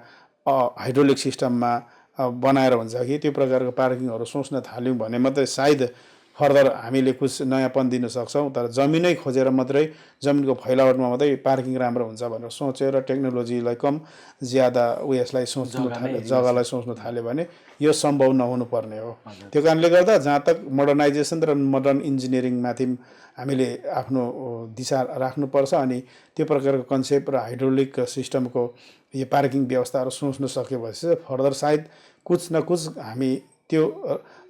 हाइड्रोलिक सिस्टममा बनाएर हुन्छ कि त्यो प्रकारको पार्किङहरू सोच्न थाल्यौँ भने मात्रै सायद फर्दर हामीले कुछ नयाँपन दिन सक्छौँ। तर जमिनै खोजेर मात्रै जमिनको फैलावटमा मात्रै पार्किङ राम्रो हुन्छ भनेर सोच्यो र टेक्नोलोजीलाई कम ज्यादा यसलाई सोच्नु थाल्यो, जग्गालाई सोच्नु थाल्यो भने यो सम्भव नहुनु पर्ने हो। त्यो कारणले गर्दा जहाँ तक मोडर्नाइजेसन र मोडर्न इन्जिनियरिङमाथि हामीले आफ्नो दिशा राख्नुपर्छ अनि त्यो प्रकारको कन्सेप्ट र हाइड्रोलिक सिस्टमको यो पार्किङ व्यवस्थाहरू सोच्नु सकेपछि फर्दर सायद कुछ न कुछ हामी त्यो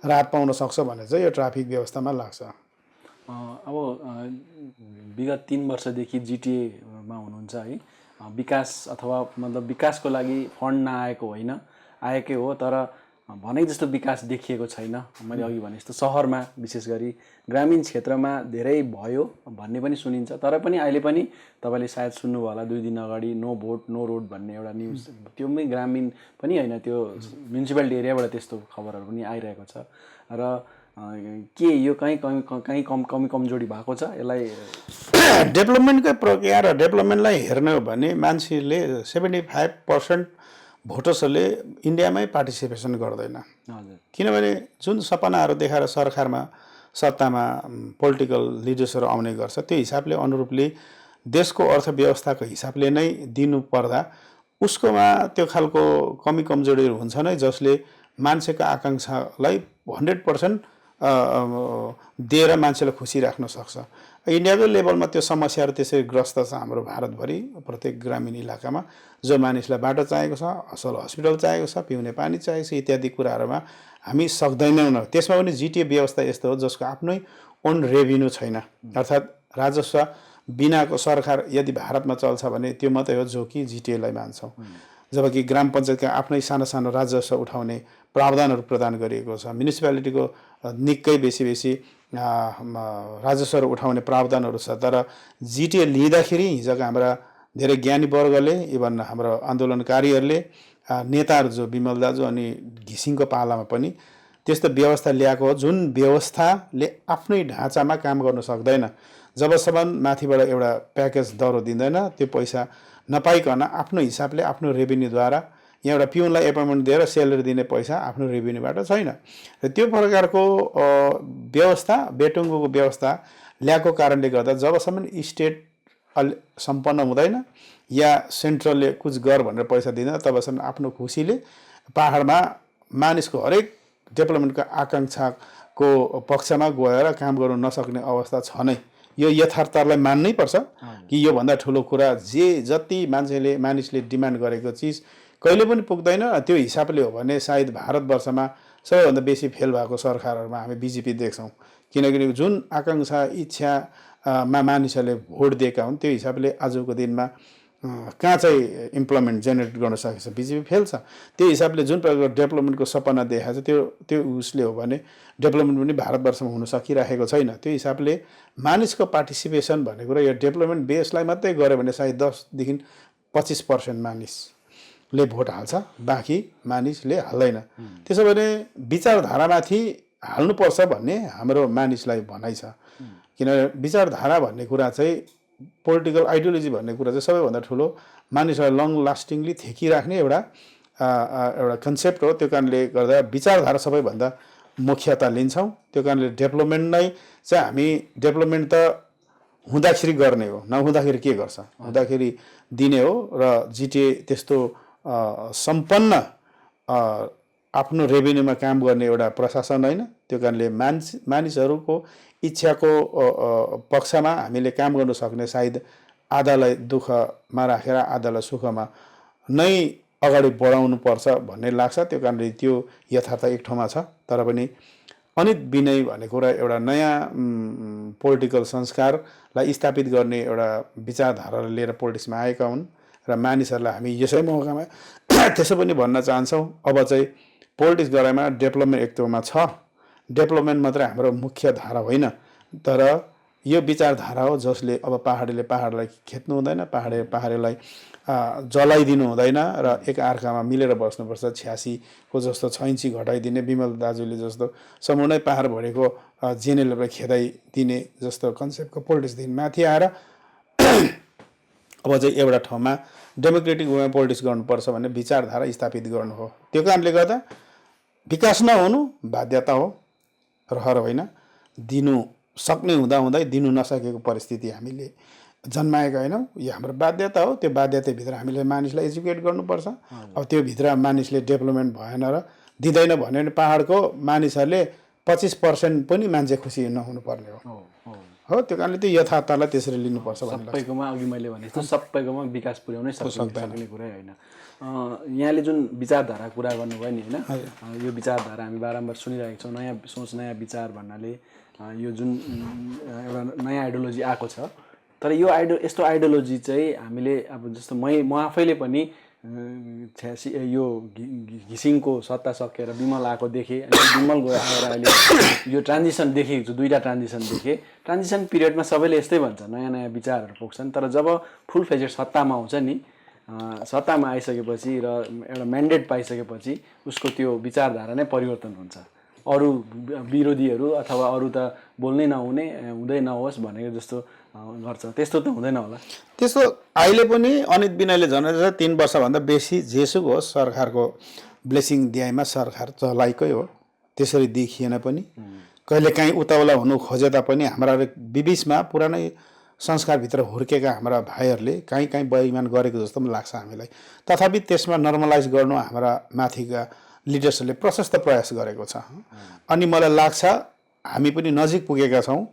राहत पाउन सक्छ भने चाहिँ यो ट्राफिक व्यवस्थामा लाग्छ। अब विगत 3 वर्षदेखि जिटिएमा हुनुहुन्छ है, विकास अथवा मतलब विकासको लागि फन्ड नआएको होइन, आएकै हो तर भने जस्तो विकास देखिएको छैन। मैले अघि भने जस्तो सहरमा विशेष गरी ग्रामीण क्षेत्रमा धेरै भयो भन्ने पनि सुनिन्छ। तर पनि अहिले पनि तपाईँले सायद सुन्नुभयो होला 2 दिन अगाडि नो भोट नो रोड भन्ने एउटा न्युज, त्यो पनि ग्रामीण पनि होइन, त्यो म्युनिसिपालिटी एरियाबाट त्यस्तो खबरहरू पनि आइरहेको छ। र के यो कहीँ कमी कमजोरी भएको छ यसलाई? डेभलपमेन्टकै प्रक्रिया र डेभलपमेन्टलाई हेर्ने हो भने मान्छेले 75% भोटर्सहरूले इन्डियामै पार्टिसिपेसन गर्दैन। किनभने जुन सपनाहरू देखाएर सरकारमा सत्तामा पोलिटिकल लिडर्सहरू आउने गर्छ त्यो हिसाबले अनुरूपले देशको अर्थव्यवस्थाको हिसाबले नै दिनुपर्दा उसकोमा त्यो खालको कमी कमजोरीहरू हुन्छ नै जसले मान्छेको आकाङ्क्षालाई 100% दिएर मान्छेलाई खुसी राख्न सक्छ। इन्डियाको लेभलमा त्यो समस्याहरू त्यसरी ग्रस्त छ हाम्रो भारतभरि प्रत्येक ग्रामीण इलाकामा। जो मानिसलाई बाटो चाहिएको छ, असल हस्पिटल चाहिएको छ, पिउने पानी चाहिएको छ, इत्यादि कुराहरूमा हामी सक्दैनौँ। त्यसमा पनि जिटिए व्यवस्था यस्तो हो जसको आफ्नै ओन रेभिन्यू छैन, अर्थात् राजस्व बिनाको सरकार यदि भारतमा चल्छ भने त्यो मात्रै हो जो कि जिटिएलाई मान्छौँ। जबकि ग्राम पञ्चायतका आफ्नै सानो सानो राजस्व उठाउने प्रावधानहरू प्रदान गरिएको छ। म्युनिसिपालिटीको निकै बेसी राजस्वहरू उठाउने प्रावधानहरू छ। तर जिटिए लिँदाखेरि हिजोका हाम्रा धेरै ज्ञानी वर्गले इभन हाम्रो आन्दोलनकारीहरूले नेताहरू जो विमल दाजु अनि घिसिङको पालामा पनि त्यस्तो व्यवस्था ल्याएको हो जुन व्यवस्थाले आफ्नै ढाँचामा काम गर्न सक्दैन। जबसम्म माथिबाट एउटा प्याकेज दरो दिँदैन त्यो पैसा नपाइकन आफ्नो हिसाबले आफ्नो रेभिन्यूद्वारा यहाँ एउटा पिउनलाई एपोइन्टमेन्ट दिएर सेलेरी दिने पैसा आफ्नो रेभिन्यूबाट छैन। र त्यो प्रकारको व्यवस्था बेटुङ्गोको व्यवस्था ल्याएको कारणले गर्दा जबसम्म स्टेट सम्पन्न हुँदैन या सेन्ट्रलले कुछ गर भनेर पैसा दिँदैन तबसम्म आफ्नो खुसीले पहाडमा मानिसको हरेक डेभलपमेन्टको आकाङ्क्षाको पक्षमा गएर काम गर्न नसक्ने अवस्था छ नै। यो यथार्थलाई मान्नै पर्छ कि योभन्दा ठुलो कुरा जति मानिसले डिमान्ड गरेको चिज कहिले पनि पुग्दैन। त्यो हिसाबले हो भने सायद भारतवर्षमा सबैभन्दा बेसी फेल भएको सरकारहरूमा हामी बिजेपी देख्छौँ। किनकि जुन आकाङ्क्षा इच्छामा मानिसहरूले भोट दिएका हुन् त्यो हिसाबले आजको दिनमा कहाँ चाहिँ इम्प्लोइमेन्ट जेनेरेट गर्न सकेको छ, बिजेपी फेल छ। त्यो हिसाबले जुन प्रकारको डेभलपमेन्टको सपना देखाएको छ त्यो उसले हो भने डेभलपमेन्ट पनि भारतवर्षमा हुन सकिरहेको छैन। त्यो हिसाबले मानिसको पार्टिसिपेसन भन्ने कुरा यो डेभलपमेन्ट बेसलाई मात्रै गऱ्यो भने सायद 10 देखि 25% मानिसले भोट हाल्छ, बाँकी मानिसले हाल्दैन। त्यसो भने विचारधारामाथि हाल्नुपर्छ भन्ने हाम्रो मानिसलाई भनाइ छ। किनभने विचारधारा भन्ने कुरा चाहिँ पोलिटिकल आइडियोलोजी भन्ने कुरा चाहिँ सबैभन्दा ठुलो मानिसलाई लङ लास्टिङली थेकिराख्ने एउटा कन्सेप्ट हो। त्यो कारणले गर्दा विचारधारा सबैभन्दा मुख्यता लिन्छौँ। त्यो कारणले डेभलपमेन्ट नै चाहिँ हामी डेभलपमेन्ट त हुँदाखेरि गर्ने हो, नहुँदाखेरि के गर्छ, हुँदाखेरि दिने हो। र जिटिए त्यस्तो सम्पन्न आफ्नो रेभिन्यूमा काम गर्ने एउटा प्रशासन होइन। त्यो कारणले मानिसहरूको इच्छाको पक्षमा हामीले काम गर्न सक्ने सायद आधालाई दुःखमा राखेर आधालाई सुखमा नै अगाडि बढाउनु पर्छ भन्ने लाग्छ। त्यो कारणले त्यो यथार्थ एक ठाउँमा छ। तर पनि अनित विनय भन्ने कुरा एउटा नयाँ पोलिटिकल संस्कारलाई स्थापित गर्ने एउटा विचारधारा लिएर पोलिटिक्समा आएका हुन् र मानिसहरूलाई हामी यसै मौकामा त्यसो पनि भन्न चाहन्छौँ अब चाहिँ पोलिटिक्स गराइमा डेभलपमेन्ट एक तौरमा छ। डेभलपमेन्ट मात्रै हाम्रो मुख्य धारा होइन, तर यो विचारधारा हो जसले अब पहाडलाई खेद्नु हुँदैन, पहाडीलाई जलाइदिनु हुँदैन र एक अर्कामा मिलेर बस्नुपर्छ। 86 को जस्तो 6 इन्ची घटाइदिने, विमल दाजुले जस्तो सम्पूर्णै पहाड भरेको जेनेललाई खेदाइदिने जस्तो कन्सेप्टको पोलिटिक्सदेखि माथि आएर अब चाहिँ एउटा ठाउँमा डेमोक्रेटिक वेमा पोलिटिक्स गर्नुपर्छ भन्ने विचारधारा स्थापित गर्नु हो। त्यो कारणले गर्दा विकास नहुनु बाध्यता हो, रहर होइन। दिनु सक्ने हुँदाहुँदै दिनु नसकेको परिस्थिति हामीले जन्माएका होइनौँ। यो हाम्रो बाध्यता हो। त्यो बाध्यताभित्र हामीले मानिसलाई एजुकेट गर्नुपर्छ। अब त्योभित्र मानिसले डेभलपमेन्ट भएन र दिँदैन भन्यो भने पाहाडको मानिसहरूले 25% पनि मान्छे खुसी नहुनुपर्ने हो। त्यो कारणले त्यो यथार्थलाई त्यसरी लिनुपर्छ भन्ने लाग्छ। सबैकोमा अघि मैले भने जस्तो सबैकोमा विकास पुर्याउनै सक्ने कुरै होइन। यहाँले जुन विचारधारा कुरा गर्नुभयो नि होइन, यो विचारधारा हामी बारम्बार सुनिरहेको छौँ। नयाँ सोच नयाँ विचार भन्नाले यो जुन एउटा नयाँ आइडियोलोजी आएको छ, तर यो यस्तो आइडियोलोजी चाहिँ हामीले अब जस्तो म आफैले पनि 86 यो घिसिङको सत्ता सकेर विमल आएको देखेँ। विमल गएर अहिले यो ट्रान्जिसन देखेको छु, 2टा ट्रान्जिसन देखेँ। ट्रान्जिसन पिरियडमा सबैले यस्तै भन्छ, नयाँ नयाँ विचारहरू पोख्छन्। तर जब फुल फ्लेजेड सत्तामा आउँछ नि, सत्तामा आइसकेपछि र एउटा म्यान्डेट पाइसकेपछि उसको त्यो विचारधारा नै परिवर्तन हुन्छ। अरू विरोधीहरू अथवा अरू त बोल्नै नहुने हुँदै नहोस् भनेको जस्तो गर्छ। त्यस्तो त हुँदैन होला। त्यस्तो अहिले पनि अनित विनयले झन् 3 वर्षभन्दा बेसी जेसुक होस् सरकारको ब्लेसिङ दिएमा सरकार चलाइकै हो। त्यसरी देखिएन पनि कहिलेकाहीँ उताउला हुनु खोजे तापनि हाम्रा बिबिचमा पुरानै संस्कारभित्र हुर्केका हाम्रा भाइहरूले काहीँ काहीँ बेइमान गरेको जस्तो पनि लाग्छ हामीलाई। तथापि त्यसमा नर्मलाइज गर्नु हाम्रा माथिका लिडर्सहरूले प्रशस्त प्रयास गरेको छ। अनि मलाई लाग्छ हामी पनि नजिक पुगेका छौँ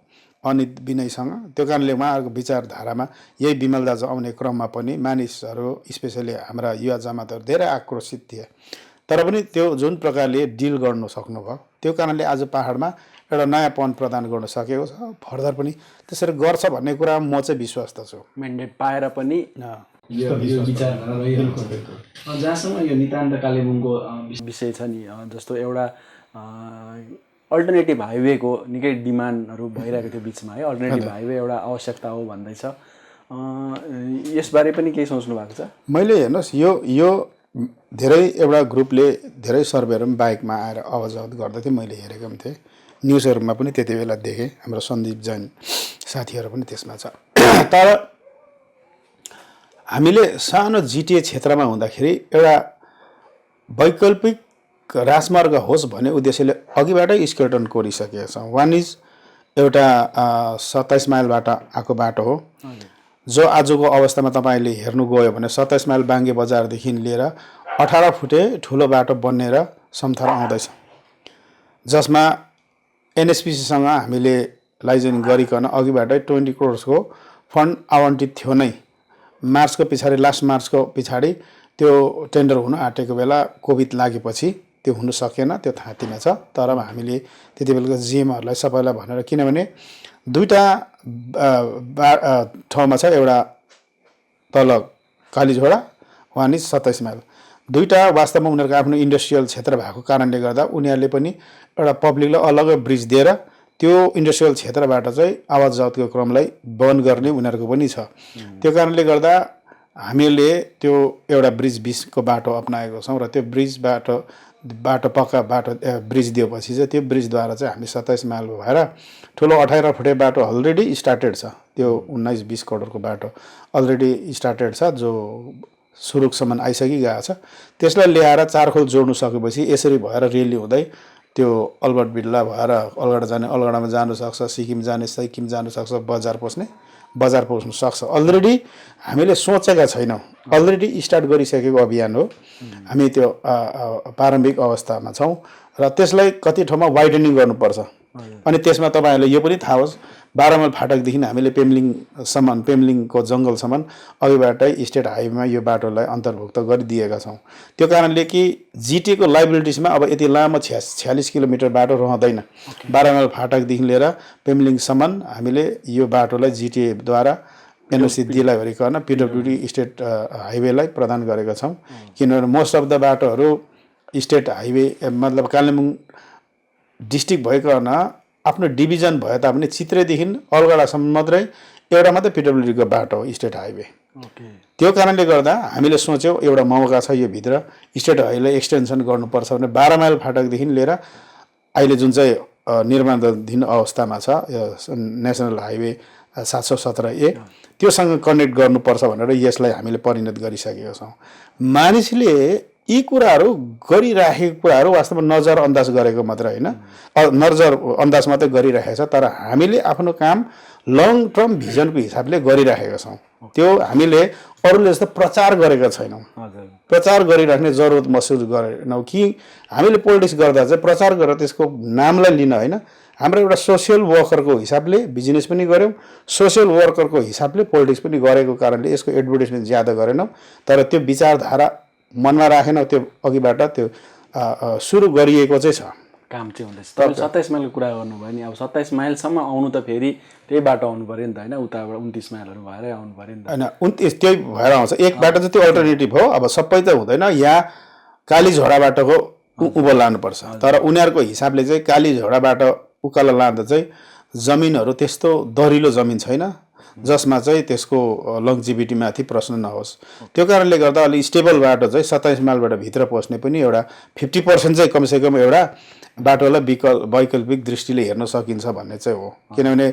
अनित विनयसँग। त्यो कारणले उहाँहरूको विचारधारामा यही विमल दाजु आउने क्रममा पनि मानिसहरू स्पेसली हाम्रा युवा जमातहरू धेरै आक्रोशित थिए। तर पनि त्यो जुन प्रकारले डिल गर्नु सक्नुभयो, त्यो कारणले आज पाहाडमा एउटा नयाँपन प्रदान गर्न सकेको छ। फर्दर पनि त्यसरी गर्छ भन्ने कुरामा म चाहिँ विश्वस्त छु। म्यान्डेट पाएर पनि यो विचारधारा रहिरहेको छ। जहाँसम्म यो नितान्त कालेबुङको विषय छ नि, जस्तो एउटा अल्टरनेटिभ हाइवेको निकै डिमान्डहरू भइरहेको थियो बिचमा है। अल्टरनेटिभ हाइवे एउटा आवश्यकता हो भन्दैछ। यसबारे पनि केही सोच्नु भएको छ? मैले हेर्नुहोस् यो धेरै एउटा ग्रुपले धेरै सर्भेहरू पनि बाइकमा आएर आवाज गर्दै थियो। मैले हेरेको पनि थिएँ, न्युजहरूमा पनि त्यति बेला देखेँ। हाम्रो सन्दीप जैन साथीहरू पनि त्यसमा छ। तर हामीले सानो जिटिए क्षेत्रमा हुँदाखेरि एउटा वैकल्पिक राजमार्ग होस् भन्ने उद्देश्यले अघिबाटै स्केलेटन कोरिसकेका छौँ। वान इज एउटा 27 माइलबाट आएको बाटो हो, जो आजको अवस्थामा तपाईँले हेर्नु गयो भने 27 माइल बाङ्गे बजारदेखि लिएर 18 फुटे ठुलो बाटो बनेर समथार आउँदैछ, जसमा एनएसपिसीसँग हामीले लाइजनिङ गरिकन अघिबाटै 20 करोडको फन्ड आवन्टित थियो नै। मार्चको पछाडि लास्ट मार्चको पछाडि त्यो टेन्डर हुन आँटेको बेला कोभिड लागेपछि त्यो हुन सकेन, त्यो थाँतीमा छ। तर हामीले त्यति बेलाको जिएमहरूलाई सबैलाई भनेर, किनभने 2टा ठाउँमा छ, एउटा तल कालीझोडा, वान इज 27 माइल। 2टा वास्तवमा उनीहरूको आफ्नो इन्डस्ट्रियल क्षेत्र भएको कारणले गर्दा उनीहरूले पनि एउटा पब्लिकलाई अलग्गै ब्रिज दिएर त्यो इन्डस्ट्रियल क्षेत्रबाट चाहिँ आवाज जावतको क्रमलाई बन्द गर्ने उनीहरूको पनि छ। त्यो कारणले गर्दा हामीले त्यो एउटा ब्रिज बिचको बाटो अपनाएको छौँ र त्यो ब्रिज बाटो पक्का बाटो ब्रिज दिएपछि चाहिँ त्यो ब्रिजद्वारा चाहिँ हामी 27 माइल भएर ठुलो 18 फुटे बाटो अलरेडी स्टार्टेड छ। त्यो 19-20 करोडको बाटो अलरेडी स्टार्टेड छ, जो सुरुकसम्म आइसकिगएको छ। त्यसलाई ल्याएर चारखोल जोड्नु सकेपछि यसरी भएर रेली हुँदै त्यो अल्बर्ट बिर्ला भएर अलगढा जाने अलगढामा जानु सक्छ, सिक्किम जाने सिक्किम जानु सक्छ, बजार पस्नु सक्छ। अलरेडी हामीले सोचेका छैनौँ, अलरेडी स्टार्ट गरिसकेको अभियान हो। हामी त्यो प्रारम्भिक अवस्थामा छौँ र त्यसलाई कति ठाउँमा वाइडनिङ गर्नुपर्छ। अनि त्यसमा तपाईँहरूलाई यो पनि थाहा होस्, 12 माइल फाटकदेखि हामीले पेम्लिङसम्म, पेम्लिङको जङ्गलसम्म अघिबाटै स्टेट हाइवेमा यो बाटोलाई अन्तर्भुक्त गरिदिएका छौँ। त्यो कारणले कि जिटिएको लाइबिलिटिजमा अब यति लामो 46 किलोमिटर बाटो रहँदैन। 12 माइल फाटकदेखि लिएर पेम्लिङसम्म हामीले यो बाटोलाई जिटिएद्वारा एनओसी दिलाइकन पिडब्ल्युडी स्टेट हाइवेलाई प्रदान गरेका छौँ। किनभने मोस्ट अफ द बाटोहरू स्टेट हाइवे मतलब कालिम्पोङ डिस्ट्रिक्ट भइकन आफ्नो डिभिजन भए तापनि चित्रेदेखि अलगढासम्म मात्रै एउटा मात्रै पिडब्ल्युडीको बाटो हो स्टेट हाइवे। त्यो कारणले गर्दा हामीले सोच्यौँ एउटा मौका छ यो भित्र स्टेट हाइवेलाई एक्सटेन्सन गर्नुपर्छ भने 12 माइल फाटकदेखि लिएर अहिले जुन चाहिँ निर्माणाधीन अवस्थामा छ नेसनल हाइवे 717A त्योसँग कनेक्ट गर्नुपर्छ भनेर यसलाई हामीले परिणत गरिसकेका छौँ। मानिसले यी कुराहरू गरिराखेको कुराहरू वास्तवमा नजरअन्दाज गरेको मात्र होइन, नजरअन्दाज मात्रै गरिराखेको छ, तर हामीले आफ्नो काम लङ टर्म भिजनको हिसाबले गरिराखेका छौँ। त्यो हामीले अरूले जस्तो प्रचार गरेका छैनौँ। प्रचार गरिराख्ने जरुरत महसुस गरेनौँ कि हामीले पोलिटिक्स गर्दा चाहिँ प्रचार गरेर त्यसको नामलाई लिन होइन, हाम्रो एउटा सोसियल वर्करको हिसाबले बिजनेस पनि गऱ्यौँ, सोसियल वर्करको हिसाबले पोलिटिक्स पनि गरेको कारणले यसको एडभर्टिजमेन्ट ज्यादा गरेनौँ। तर त्यो विचारधारा मनमा राखेनौँ, त्यो अघिबाट त्यो सुरु गरिएको चाहिँ छ, काम चाहिँ हुँदैछ। तपाईँले 27 माइलको कुरा गर्नुभयो नि, अब 27 माइलसम्म आउनु त फेरि त्यही बाटो आउनु पऱ्यो नि त होइन, उताबाट 29 माइलहरू भएरै आउनु पऱ्यो नि त होइन। 29 त्यही भएर आउँछ, एक बाटो चाहिँ त्यो अल्टरनेटिभ हो। अब सबै त हुँदैन, यहाँ कालीझोडा बाटोको उँभो लानुपर्छ, तर उनीहरूको हिसाबले चाहिँ कालीझोडाबाट उकालो लाँदा चाहिँ जमिनहरू त्यस्तो दरिलो जमिन छैन जसमा चाहिँ त्यसको लङ्जिभिटीमाथि प्रश्न नहोस्। त्यो कारणले गर्दा अलिक स्टेबल बाटो चाहिँ 27 माइलबाट भित्र पस्ने पनि एउटा 50% चाहिँ कमसेकम एउटा बाटोलाई वैकल्पिक दृष्टिले हेर्न सकिन्छ भन्ने चाहिँ हो। किनभने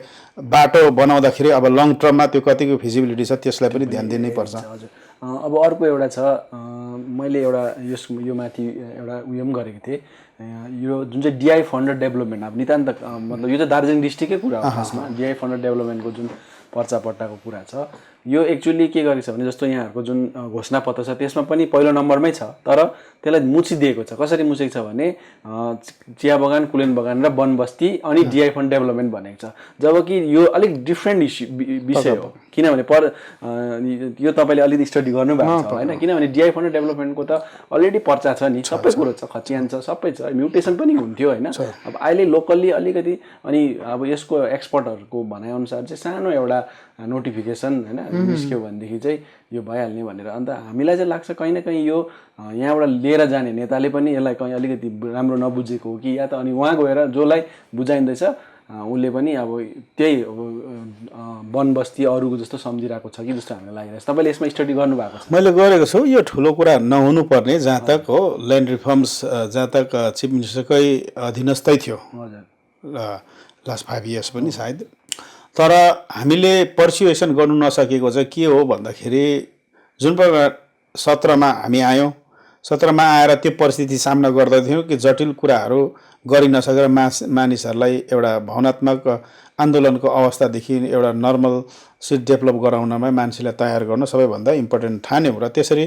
बाटो बनाउँदाखेरि अब लङ टर्ममा त्यो कतिको फिजिबिलिटी छ त्यसलाई पनि ध्यान दिनै पर्छ। हजुर। अब अर्को एउटा छ, मैले एउटा यो माथि एउटा उयो पनि गरेको थिएँ, यो जुन चाहिँ डिआई फन्डेड डेभलपमेन्ट, अब नितान्त मतलब यो चाहिँ दार्जिलिङ डिस्ट्रिक्टकै कुरा हो खासमा, डिआई फन्डेड डेभलपमेन्टको जुन पर्चापट्टाको कुरा छ, यो एक्चुअली के गरेको छ भने जस्तो यहाँहरूको जुन घोषणापत्र छ त्यसमा पनि पहिलो नम्बरमै छ, तर त्यसलाई मुछिदिएको छ। कसरी मुछेको छ भने चिया बगान, कुलेन बगान र वन बस्ती अनि डिआई फन्ड डेभलपमेन्ट भनेको छ, जबकि यो अलिक डिफ्रेन्ट विषय हो। किनभने यो तपाईँले अलिकति स्टडी गर्नुभएको छ होइन, किनभने डिआई फन्ड डेभलपमेन्टको त अलरेडी पर्चा छ नि, सबै कुरो छ, खच्यान छ, सबै छ, म्युटेसन पनि हुन्थ्यो होइन। अब अहिले लोकल्ली अलिकति अनि अब यसको एक्सपर्टहरूको भनाइअनुसार चाहिँ सानो एउटा नोटिफिकेसन होइन निस्क्यो भनेदेखि चाहिँ यो भइहाल्ने भनेर। अन्त हामीलाई चाहिँ लाग्छ कहीँ न कहीँ यो यहाँबाट लिएर जाने नेताले पनि यसलाई कहीँ अलिकति राम्रो नबुझेको हो कि, या त अनि उहाँ गएर जसलाई बुझाइँदैछ उसले पनि अब त्यही वन बस्ती अरूको जस्तो सम्झिरहेको छ कि जस्तो हामीलाई लागिरहेको छ। तपाईँले यसमा स्टडी गर्नुभएको छ? मैले गरेको छु। यो ठुलो कुरा नहुनुपर्ने जहाँ तक हो, ल्यान्ड रिफर्म्स जहाँ तक चिफ मिनिस्टरकै अधीनस्थै थियो लास्ट 5 इयर्स पनि सायद, तर हामीले पर्सुएसन गर्नु नसकेको चाहिँ के हो भन्दाखेरि जुन प्रकार 17मा हामी आयौँ, 17मा आएर त्यो परिस्थिति सामना गर्दथ्यौँ कि जटिल कुराहरू गरि नसकेर मानिसहरूलाई एउटा भावनात्मक आन्दोलनको अवस्थादेखि एउटा नर्मल सिट डेभलप गराउनमा मान्छेलाई तयार गर्न सबैभन्दा इम्पोर्टेन्ट ठान्यौँ र त्यसरी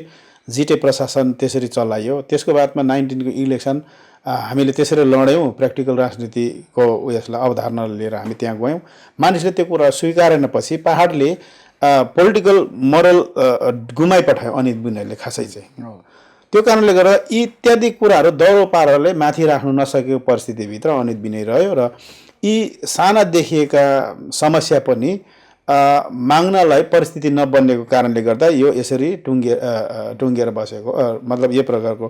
जिटे प्रशासन त्यसरी चलाइयो। त्यसको बादमा 19 को इलेक्सन हामीले त्यसरी लड्यौँ, प्र्याक्टिकल राजनीतिको उयसलाई अवधारणा लिएर हामी त्यहाँ गयौँ। मानिसले त्यो कुरा स्वीकारेनपछि पहाडले पोलिटिकल मोरल गुमाइपठायो अनित बुनेलले खासै चाहिँ। त्यो कारणले गर्दा यी इत्यादि कुराहरू दौरो पाराले माथि राख्नु नसकेको परिस्थितिभित्र अनित बिनै रह्यो र यी साना देखिएका समस्या पनि माग्नलाई परिस्थिति नबन्नेको कारणले गर्दा यो यसरी टुङ्गेर बसेको, मतलब यो प्रकारको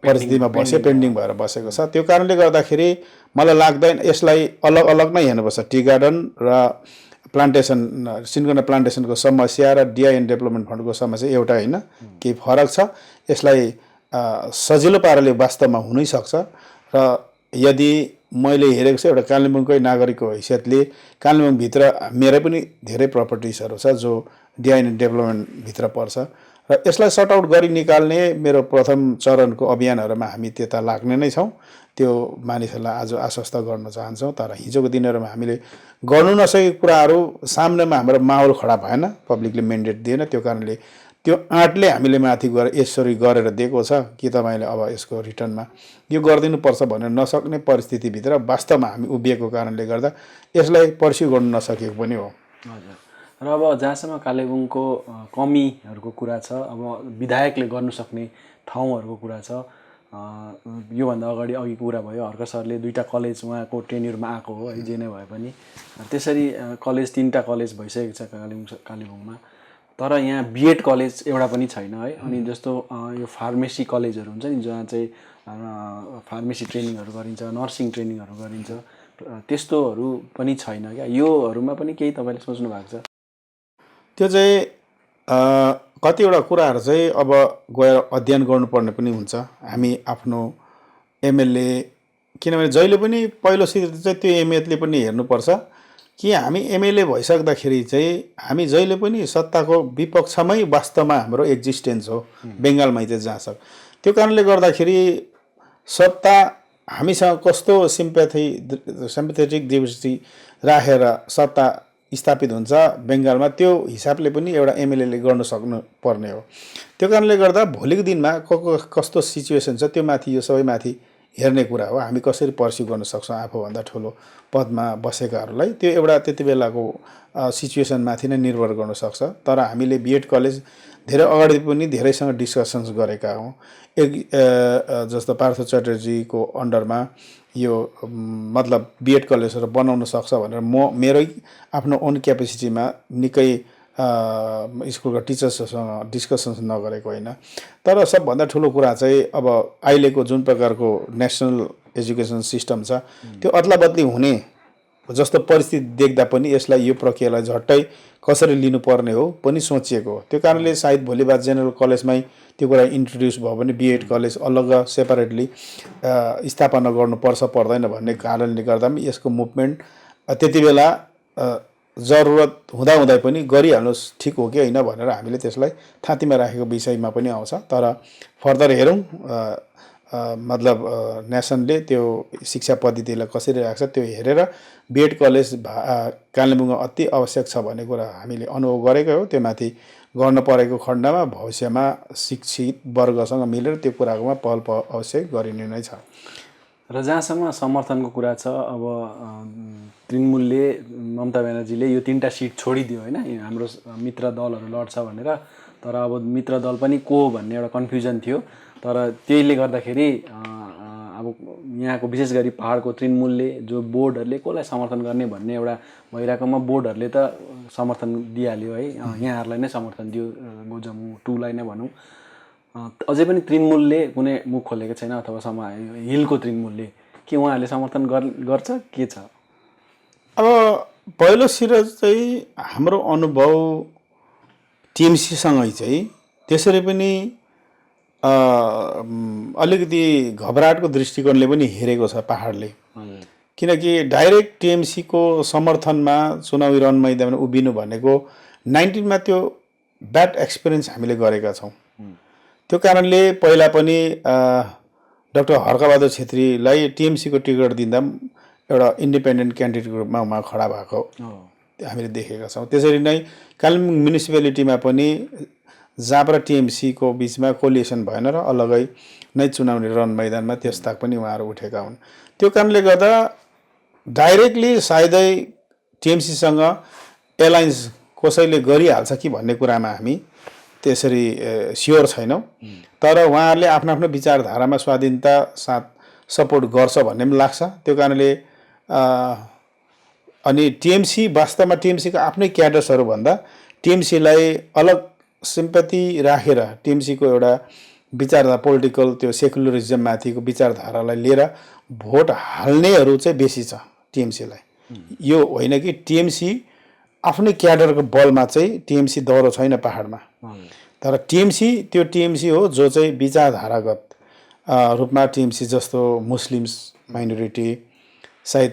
परिस्थितिमा बस्यो, पेन्डिङ भएर बसेको छ। त्यो कारणले गर्दाखेरि मलाई लाग्दैन यसलाई अलग अलग नै हेर्नुपर्छ। टी गार्डन र प्लान्टेसन, सिन्कोना प्लान्टेसनको समस्या र डिआइएन डेभलपमेन्ट फन्डको समस्या एउटा होइन, केही फरक छ। यसलाई सजिलो पाराले वास्तवमा हुनै सक्छ र यदि मैले हेरेको छु एउटा कालिम्पोङकै नागरिकको हैसियतले कालिम्पोङभित्र मेरै पनि धेरै प्रपर्टिजहरू छ जो डिआइएन डेभलपमेन्टभित्र पर्छ र यसलाई सर्ट आउट गरी निकाल्ने मेरो प्रथम चरणको अभियानहरूमा हामी त्यता लाग्ने नै छौँ। त्यो मानिसहरूलाई आज आश्वस्त गर्न चाहन्छौँ। तर हिजोको दिनहरूमा हामीले गर्नु नसकेको कुराहरू सामनेमा हाम्रो माहौल खडा भएन, पब्लिकले मेन्डेट दिएन। त्यो कारणले त्यो आँटले हामीले माथि गएर यसरी गरेर दिएको छ कि तपाईँले अब यसको रिटर्नमा यो गरिदिनुपर्छ भनेर नसक्ने परिस्थितिभित्र वास्तवमा हामी उभिएको कारणले गर्दा यसलाई पर्स्यु गर्नु नसकेको पनि हो। हजुर। र अब जहाँसम्म कालेबुङको कमीहरूको कुरा छ, अब विधायकले गर्नु सक्ने ठाउँहरूको कुरा छ, योभन्दा अघि कुरा भयो हर्क सरले 2टा कलेज उहाँको टेन्युरमा आएको हो है, जे नै भए पनि त्यसरी कलेज 3टा कलेज भइसकेको छ कालेबुङमा, तर यहाँ बिएड कलेज एउटा पनि छैन है। अनि जस्तो यो फार्मेसी कलेजहरू हुन्छ नि जहाँ चाहिँ फार्मेसी ट्रेनिङहरू गरिन्छ, नर्सिङ ट्रेनिङहरू गरिन्छ, त्यस्तोहरू पनि छैन क्या। योहरूमा पनि केही तपाईँले सोच्नु भएको छ? त्यो चाहिँ कतिवटा कुराहरू चाहिँ अब गएर अध्ययन गर्नुपर्ने पनि हुन्छ। हामी आफ्नो एमएलए, किनभने जहिले पनि पहिलो सिट चाहिँ त्यो एमएलएले पनि हेर्नुपर्छ कि हामी एमएलए भइसक्दाखेरि चाहिँ हामी जहिले पनि सत्ताको विपक्षमै वास्तवमा हाम्रो एक्जिस्टेन्स हो। बङ्गालमै चाहिँ जहाँसम्म त्यो कारणले गर्दाखेरि सत्ता हामीसँग कस्तो सिम्पेथेटिक दृष्टि राखेर सत्ता स्थापित हुन्छ बङ्गालमा त्यो हिसाबले पनि एउटा एमएलएले गर्न सक्नु पर्ने हो। त्यो कारणले गर्दा भोलिको दिनमा कस्तो सिचुएसन छ त्यो माथि यो सबै माथि हेर्ने कुरा हो। हामी कसरी पर्स्यु गर्न सक्छौँ आफूभन्दा ठुलो पदमा बसेकाहरूलाई त्यो एउटा त्यति बेलाको सिचुएसनमाथि नै निर्भर गर्न सक्छ। तर हामीले बिएड कलेज धेरै अगाडि पनि धेरैसँग डिस्कसन्स गरेका हौँ। जस्तो पार्थ च्याटर्जीको अन्डरमा यो मतलब बिएड कलेजहरू बनाउन सक्छ भनेर मेरै आफ्नो ओन क्यापेसिटीमा निकै स्कुलका टिचर्सहरूसँग डिस्कसन्स नगरेको होइन। तर सबभन्दा ठुलो कुरा चाहिँ अब अहिलेको जुन प्रकारको नेसनल एजुकेसन सिस्टम छ त्यो अदला बदली हुने जस्तो परिस्थिति देख्दा पनि यसलाई यो प्रक्रियालाई झट्टै कसरी लिनुपर्ने हो पनि सोचिएको हो। त्यो कारणले सायद भोलिबाद जेनरल कलेजमै त्यो कुरा इन्ट्रोड्युस भयो भने बिएड कलेज अलग सेपरेटली स्थापना गर्नुपर्छ पर्दैन भन्ने कारणले गर्दा पनि यसको मुभमेन्ट त्यति बेला जरुरत हुँदाहुँदै पनि गरिहाल्नुहोस् ठिक हो कि होइन भनेर हामीले त्यसलाई थाँतीमा राखेको विषयमा पनि आउँछ। तर फर्दर हेरौँ मतलब नेसनले त्यो शिक्षा पद्धतिलाई कसरी राख्छ त्यो हेरेर बिएड कलेज कालिम्पोङमा अति आवश्यक छ भन्ने कुरा हामीले अनुभव गरेकै हो। त्यो माथि गर्न परेको खण्डमा भविष्यमा शिक्षित वर्गसँग मिलेर त्यो कुराकोमा पहल अवश्य गरिने नै छ। र जहाँसम्म समर्थनको कुरा छ अब तृणमूलले ममता ब्यानर्जीले यो 3टा सिट छोडिदियो होइन हाम्रो मित्र दलहरू लड्छ भनेर। तर अब मित्र दल पनि को भन्ने एउटा कन्फ्युजन थियो। तर त्यसले गर्दाखेरि अब यहाँको विशेष गरी पहाडको तृणमूलले जो बोर्डहरूले कसलाई समर्थन गर्ने भन्ने एउटा भइरहेकोमा बोर्डहरूले त समर्थन दिइहाल्यो है यहाँहरूलाई नै समर्थन दियो गोजमु 2लाई नै भनौँ। अझै पनि तृणमूलले कुनै मुख खोलेको छैन अथवा हिलको तृणमूलले के उहाँहरूले समर्थन गर्छ के छ? अब पहिलो सिर चाहिँ हाम्रो अनुभव टिएमसीसँगै चाहिँ त्यसरी पनि अलिकति घबराहटको दृष्टिकोणले पनि हेरेको छ पहाडले। किनकि डाइरेक्ट टिएमसीको समर्थनमा चुनावी रण मैदानमा उभिनु भनेको 19मा त्यो ब्याड एक्सपिरियन्स हामीले गरेका छौँ। त्यो कारणले पहिला पनि डाक्टर हर्कबहादुर छेत्रीलाई टिएमसीको टिकट दिँदा एउटा इन्डिपेन्डेन्ट क्यान्डिडेटको रूपमा उहाँ खडा भएको हामीले देखेका छौँ। त्यसरी नै कालिम्पोङ म्युनिसिपालिटीमा पनि जहाँबाट टिएमसीको बिचमा कोलिएसन भएन र अलगै नै चुनावी रण मैदानमा त्यसताक पनि उहाँहरू उठेका हुन्। त्यो कारणले गर्दा डाइरेक्टली सायदै टिएमसीसँग एलायन्स कसैले गरिहाल्छ कि भन्ने कुरामा हामी त्यसरी स्योर छैनौँ। तर उहाँहरूले आफ्नो आफ्नो विचारधारामा स्वाधीनता साथ सपोर्ट गर्छ भन्ने पनि लाग्छ। त्यो कारणले अनि टिएमसी वास्तवमा टिएमसीको आफ्नै क्याडर्सहरू भन्दा टिएमसीलाई अलग सिम्पथी राखेर टिएमसीको एउटा विचारधारा पोलिटिकल त्यो सेकुलरिजम माथिको विचारधारालाई लिएर भोट हाल्नेहरू चाहिँ बेसी छ टिएमसीलाई। यो होइन कि टिएमसी आफ्नै क्याडरको बलमा चाहिँ टिएमसी दह्रो छैन पहाडमा। तर टिएमसी त्यो टिएमसी हो जो चाहिँ विचारधारागत रूपमा टिएमसी जस्तो मुस्लिम्स माइनोरिटी सायद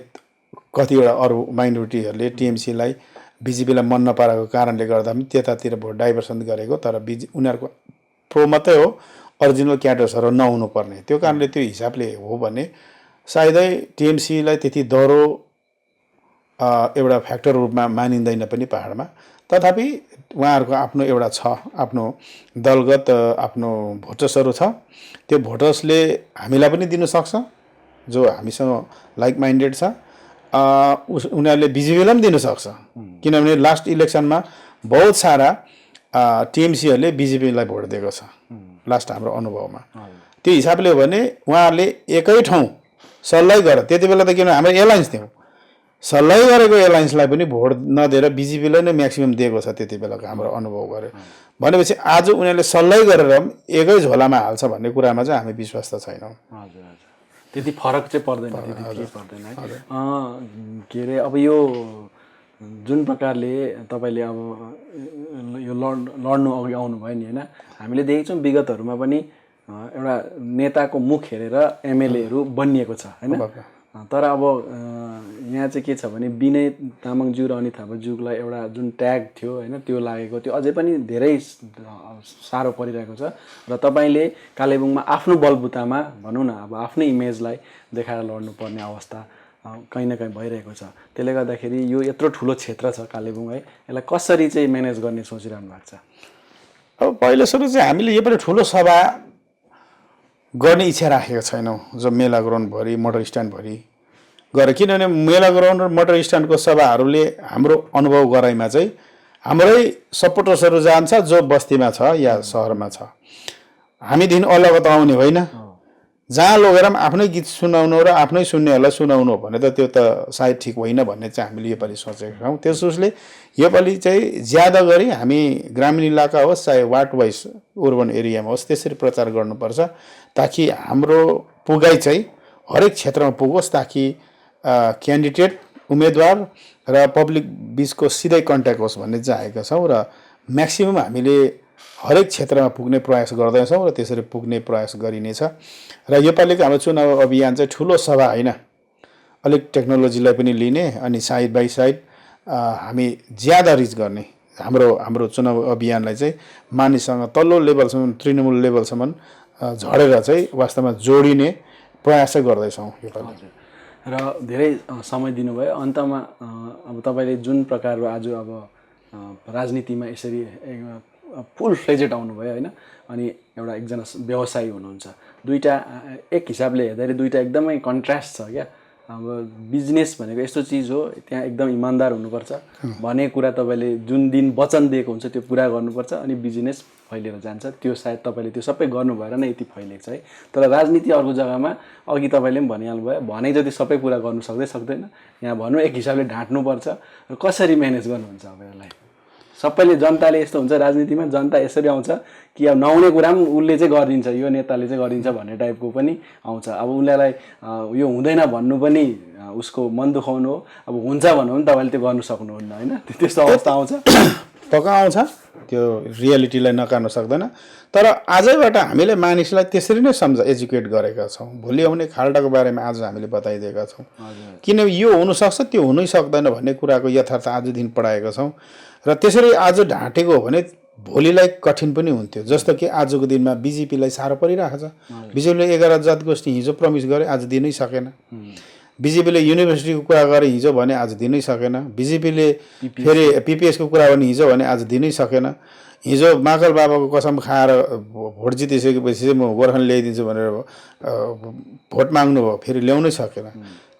कतिवटा अरू माइनोरिटीहरूले टिएमसीलाई बिजेपीलाई मन नपराएको कारणले गर्दा पनि त्यतातिर भोट डाइभर्सन गरेको। तर उनीहरूको प्रो मात्रै हो ओरिजिनल क्याडर्सहरू नहुनु पर्ने। त्यो कारणले त्यो हिसाबले हो भने सायदै टिएमसीलाई त्यति दह्रो एउटा फ्याक्टर रूपमा मानिँदैन पनि पहाडमा। तथापि उहाँहरूको आफ्नो एउटा छ आफ्नो दलगत आफ्नो भोटर्सहरू छ। त्यो भोटर्सले हामीलाई पनि दिनु सक्छ जो हामीसँग लाइक माइन्डेड छ। उनीहरूले बिजेपीलाई पनि दिनु सक्छ किनभने लास्ट इलेक्सनमा बहुत सारा टिएमसीहरूले बिजेपीलाई भोट दिएको छ लास्ट हाम्रो अनुभवमा। त्यो हिसाबले हो भने उहाँहरूले एकै ठाउँ सल्लाह गरेर त्यति बेला त किन हाम्रो एलायन्स थियौँ सल्लाह गरेको एलायन्सलाई पनि भोट नदिएर बिजेपीलाई नै म्याक्सिमम दिएको छ त्यति बेलाको हाम्रो अनुभव गऱ्यो भनेपछि आज उनीहरूले सल्लाह गरेर एकै झोलामा हाल्छ भन्ने कुरामा चाहिँ हामी विश्वास त छैनौँ। त्यति फरक चाहिँ पर्दैन के अरे अब यो जुन प्रकारले तपाईँले अब यो लड्नु अघि आउनु भयो नि होइन हामीले देखेको छौँ विगतहरूमा पनि एउटा नेताको मुख हेरेर एमएलएहरू बनिएको छ होइन। तर अब यहाँ चाहिँ के छ भने विनय तामाङज्यू र अनित थापाज्यूलाई एउटा जुन ट्याग थियो होइन त्यो लागेको त्यो अझै पनि धेरै साह्रो परिरहेको छ र तपाईँले कालेबुङमा आफ्नो बलबुतामा भनौँ न अब आफ्नै इमेजलाई देखाएर लड्नुपर्ने अवस्था कहीँ न कहीँ भइरहेको छ। त्यसले गर्दाखेरि यो यत्रो ठुलो क्षेत्र छ कालेबुङ है, यसलाई कसरी चाहिँ म्यानेज गर्ने सोचिरहनु भएको छ? अब पहिलो सुरु चाहिँ हामीले योपालि ठुलो सभा गर्ने इच्छा राखेका छैनौँ, जो मेला ग्राउन्डभरि मोटर स्ट्यान्डभरि गरे, किनभने मेला ग्राउन्ड र मोटर स्ट्यान्डको सभाहरूले हाम्रो अनुभव गराइमा चाहिँ हाम्रै सपोर्टर्सहरू जान्छ जो बस्तीमा छ या सहरमा छ। हामीदेखि अलग त आउने होइन, जहाँ लगेर पनि आफ्नै गीत सुनाउनु र आफ्नै सुन्नेहरूलाई सुनाउनु भने त त्यो त सायद ठिक होइन भन्ने चाहिँ हामीले योपालि सोचेका छौँ। त्यस उसले योपालि चाहिँ ज्यादा गरी हामी ग्रामीण इलाका होस् चाहे वार्ड वाइज अर्बन एरियामा होस् त्यसरी प्रचार गर्नुपर्छ, ताकि हाम्रो पुगाइ चाहिँ हरेक क्षेत्रमा पुगोस्, ताकि क्यान्डिडेट उम्मेदवार र पब्लिक बिचको सिधै कन्ट्याक्ट होस् भन्ने चाहेका छौँ र म्याक्सिमम हामीले हरेक क्षेत्रमा पुग्ने प्रयास गर्दैछौँ र त्यसरी पुग्ने प्रयास गरिनेछ। र योपालिको हाम्रो चुनाव अभियान चाहिँ ठुलो सभा होइन, अलिक टेक्नोलोजीलाई पनि लिने अनि साइड बाई साइड हामी ज्यादा रिच गर्ने, हाम्रो चुनाव अभियानलाई चाहिँ मानिससँग तल्लो लेभलसम्म तृणमूल लेभलसम्म झरेर चाहिँ वास्तवमा जोडिने प्रयास गर्दैछौँ योपालि। र धेरै समय दिनुभयो। अन्तमा अब तपाईँले जुन प्रकारको आज अब राजनीतिमा यसरी फुल फ्लेजेड आउनुभयो होइन, अनि एउटा एकजना व्यवसायी हुनुहुन्छ, दुईवटा एक हिसाबले हेर्दाखेरि दुईवटा एकदमै कन्ट्रास्ट छ क्या। अब बिजनेस भनेको यस्तो चिज हो, त्यहाँ एकदम इमान्दार हुनुपर्छ, भने कुरा तपाईँले जुन दिन वचन दिएको हुन्छ त्यो पुरा गर्नुपर्छ, अनि बिजनेस फैलिएर जान्छ। त्यो सायद तपाईँले त्यो सबै गर्नु भएर नै यति फैलिएको छ है। तर राजनीति अर्को जग्गामा अघि तपाईँले पनि भनिहाल्नुभयो, भने जति सबै कुरा गर्नु सक्दैन, यहाँ भनौँ एक हिसाबले ढाँट्नुपर्छ। र कसरी म्यानेज गर्नुहुन्छ अब यसलाई? सबैले जनताले यस्तो हुन्छ राजनीतिमा, जनता यसरी आउँछ कि अब नहुने कुरा पनि उसले चाहिँ गरिदिन्छ, यो नेताले चाहिँ गरिदिन्छ भन्ने टाइपको पनि आउँछ। अब उनीहरूलाई यो हुँदैन भन्नु पनि उसको मन दुखाउनु हो, अब हुन्छ भन्नु पनि तपाईँले त्यो गर्नु सक्नुहुन्न होइन, त्यस्तो अवस्था आउँछ। पक्का आउँछ, त्यो रियालिटीलाई नकार्न सक्दैन। तर आजैबाट हामीले मानिसलाई त्यसरी नै एजुकेट गरेका छौँ। भोलि आउने खाल्डाको बारेमा आज हामीले बताइदिएका छौँ, किनभने यो हुनसक्छ त्यो हुनै सक्दैन भन्ने कुराको यथार्थ आजदेखि पढाएका छौँ। र त्यसरी आज ढाँटेको हो भने भोलिलाई कठिन पनि हुन्थ्यो। जस्तो कि आजको दिनमा बिजेपीलाई साह्रो परिरहेको छ। बिजेपीले 11 जात गोष्ठी हिजो प्रमिस गरे, आज दिनै सकेन। बिजेपीले युनिभर्सिटीको कुरा गरे हिजो भने आज दिनै सकेन। बिजेपीले फेरि पिपिएसको कुरा भने हिजो भने आज दिनै सकेन। हिजो महाकाल बाबाको कसम खाएर भोट जितिसकेपछि चाहिँ म गोर्खाली ल्याइदिन्छु भनेर भोट माग्नु भयो, फेरि ल्याउनै सकेन।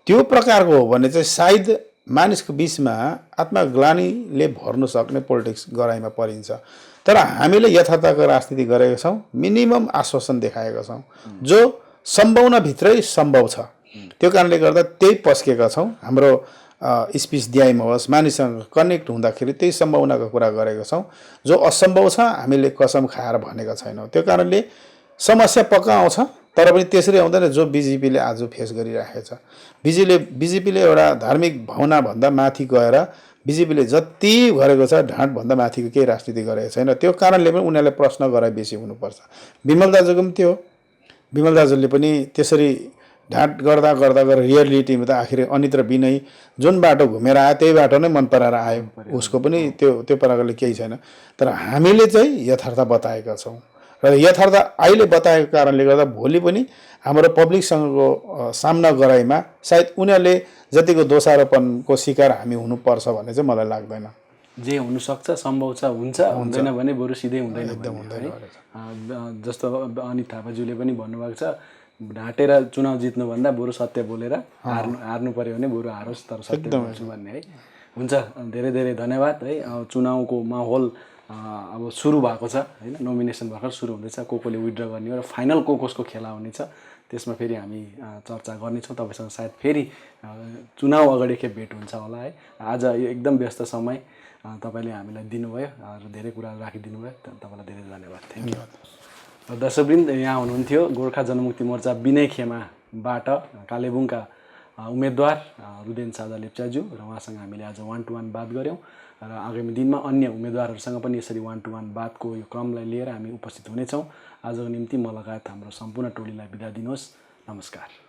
त्यो प्रकारको हो भने चाहिँ सायद मानिसको बिचमा आत्मग्लानीले भर्न सक्ने पोलिटिक्स गराइमा परिन्छ। तर हामीले यथार्थको राजनीति गरेका छौँ, मिनिमम आश्वासन देखाएका छौँ, जो सम्भावनाभित्रै सम्भव छ। त्यो कारणले गर्दा त्यही पस्केका छौँ। हाम्रो स्पिच दियाइमा होस्, मानिससँग कनेक्ट हुँदाखेरि त्यही सम्भावनाको कुरा गरेका छौँ। जो असम्भव छ हामीले कसम खाएर भनेका छैनौँ। त्यो कारणले समस्या पक्का आउँछ, तर पनि त्यसरी आउँदैन जो बिजेपीले आज फेस गरिरहेको छ। बिजेपीले एउटा धार्मिक भावनाभन्दा माथि गएर बिजेपीले जति गरेको छ ढाँटभन्दा माथिको केही राजनीति गरेको छैन। त्यो कारणले पनि उनीहरूले प्रश्न गराए बेसी हुनुपर्छ। विमल दाजुको पनि त्यो, विमल दाजुले पनि त्यसरी ढाँट गर्दा रियालिटीमा त आखिर अनित र विनय जुन बाटो घुमेर आयो त्यही बाटो नै मन पराएर आयो, उसको पनि त्यो प्रकारले केही छैन। तर हामीले चाहिँ यथार्थ बताएका छौँ र यथार्थ अहिले बताएको कारणले गर्दा भोलि पनि हाम्रो पब्लिकसँगको सामना गराइमा सायद उनीहरूले जतिको दोषारोपणको शिकार हामी हुनुपर्छ भन्ने चाहिँ मलाई लाग्दैन। जे हुनसक्छ, सम्भव छ हुन्छ, हुँदैन भने बरु सिधै हुँदैन एकदम हुँदैन। जस्तो अनित थापाज्यूले पनि भन्नुभएको छ, ढाँटेर चुनाव जित्नुभन्दा बरु सत्य बोलेर हार्नु पर्यो भने बरु हारोस् तर सत्य बोल्छु भन्ने है। हुन्छ, धेरै धेरै धन्यवाद है। चुनावको माहौल अब सुरु भएको छ होइन, नोमिनेसन भर्खर सुरु हुँदैछ, को विथड्र गर्ने हो र फाइनल कसको खेला हुनेछ त्यसमा फेरि हामी चर्चा गर्नेछौँ तपाईँसँग। सायद फेरि चुनाव अगाडि एकखेप भेट हुन्छ होला है। आज यो एकदम व्यस्त समय तपाईँले हामीलाई दिनुभयो र धेरै कुराहरू राखिदिनु भयो, तपाईँलाई धेरै धन्यवाद। Thank you. दर्शकवृन्द, यहाँ हुनुहुन्थ्यो गोर्खा जनमुक्ति मोर्चा विनय खेमाबाट कालेबुङका उम्मेदवार रुदेन सादा लेप्चाज्यू, र उहाँसँग हामीले आज 1-to-1 बात गऱ्यौँ। र आगामी दिनमा अन्य उम्मेदवारहरूसँग पनि यसरी 1-to-1 बातको यो क्रमलाई लिएर हामी उपस्थित हुनेछौँ। आजको निम्ति म लगायत हाम्रो सम्पूर्ण टोलीलाई बिदा दिनुहोस्। नमस्कार।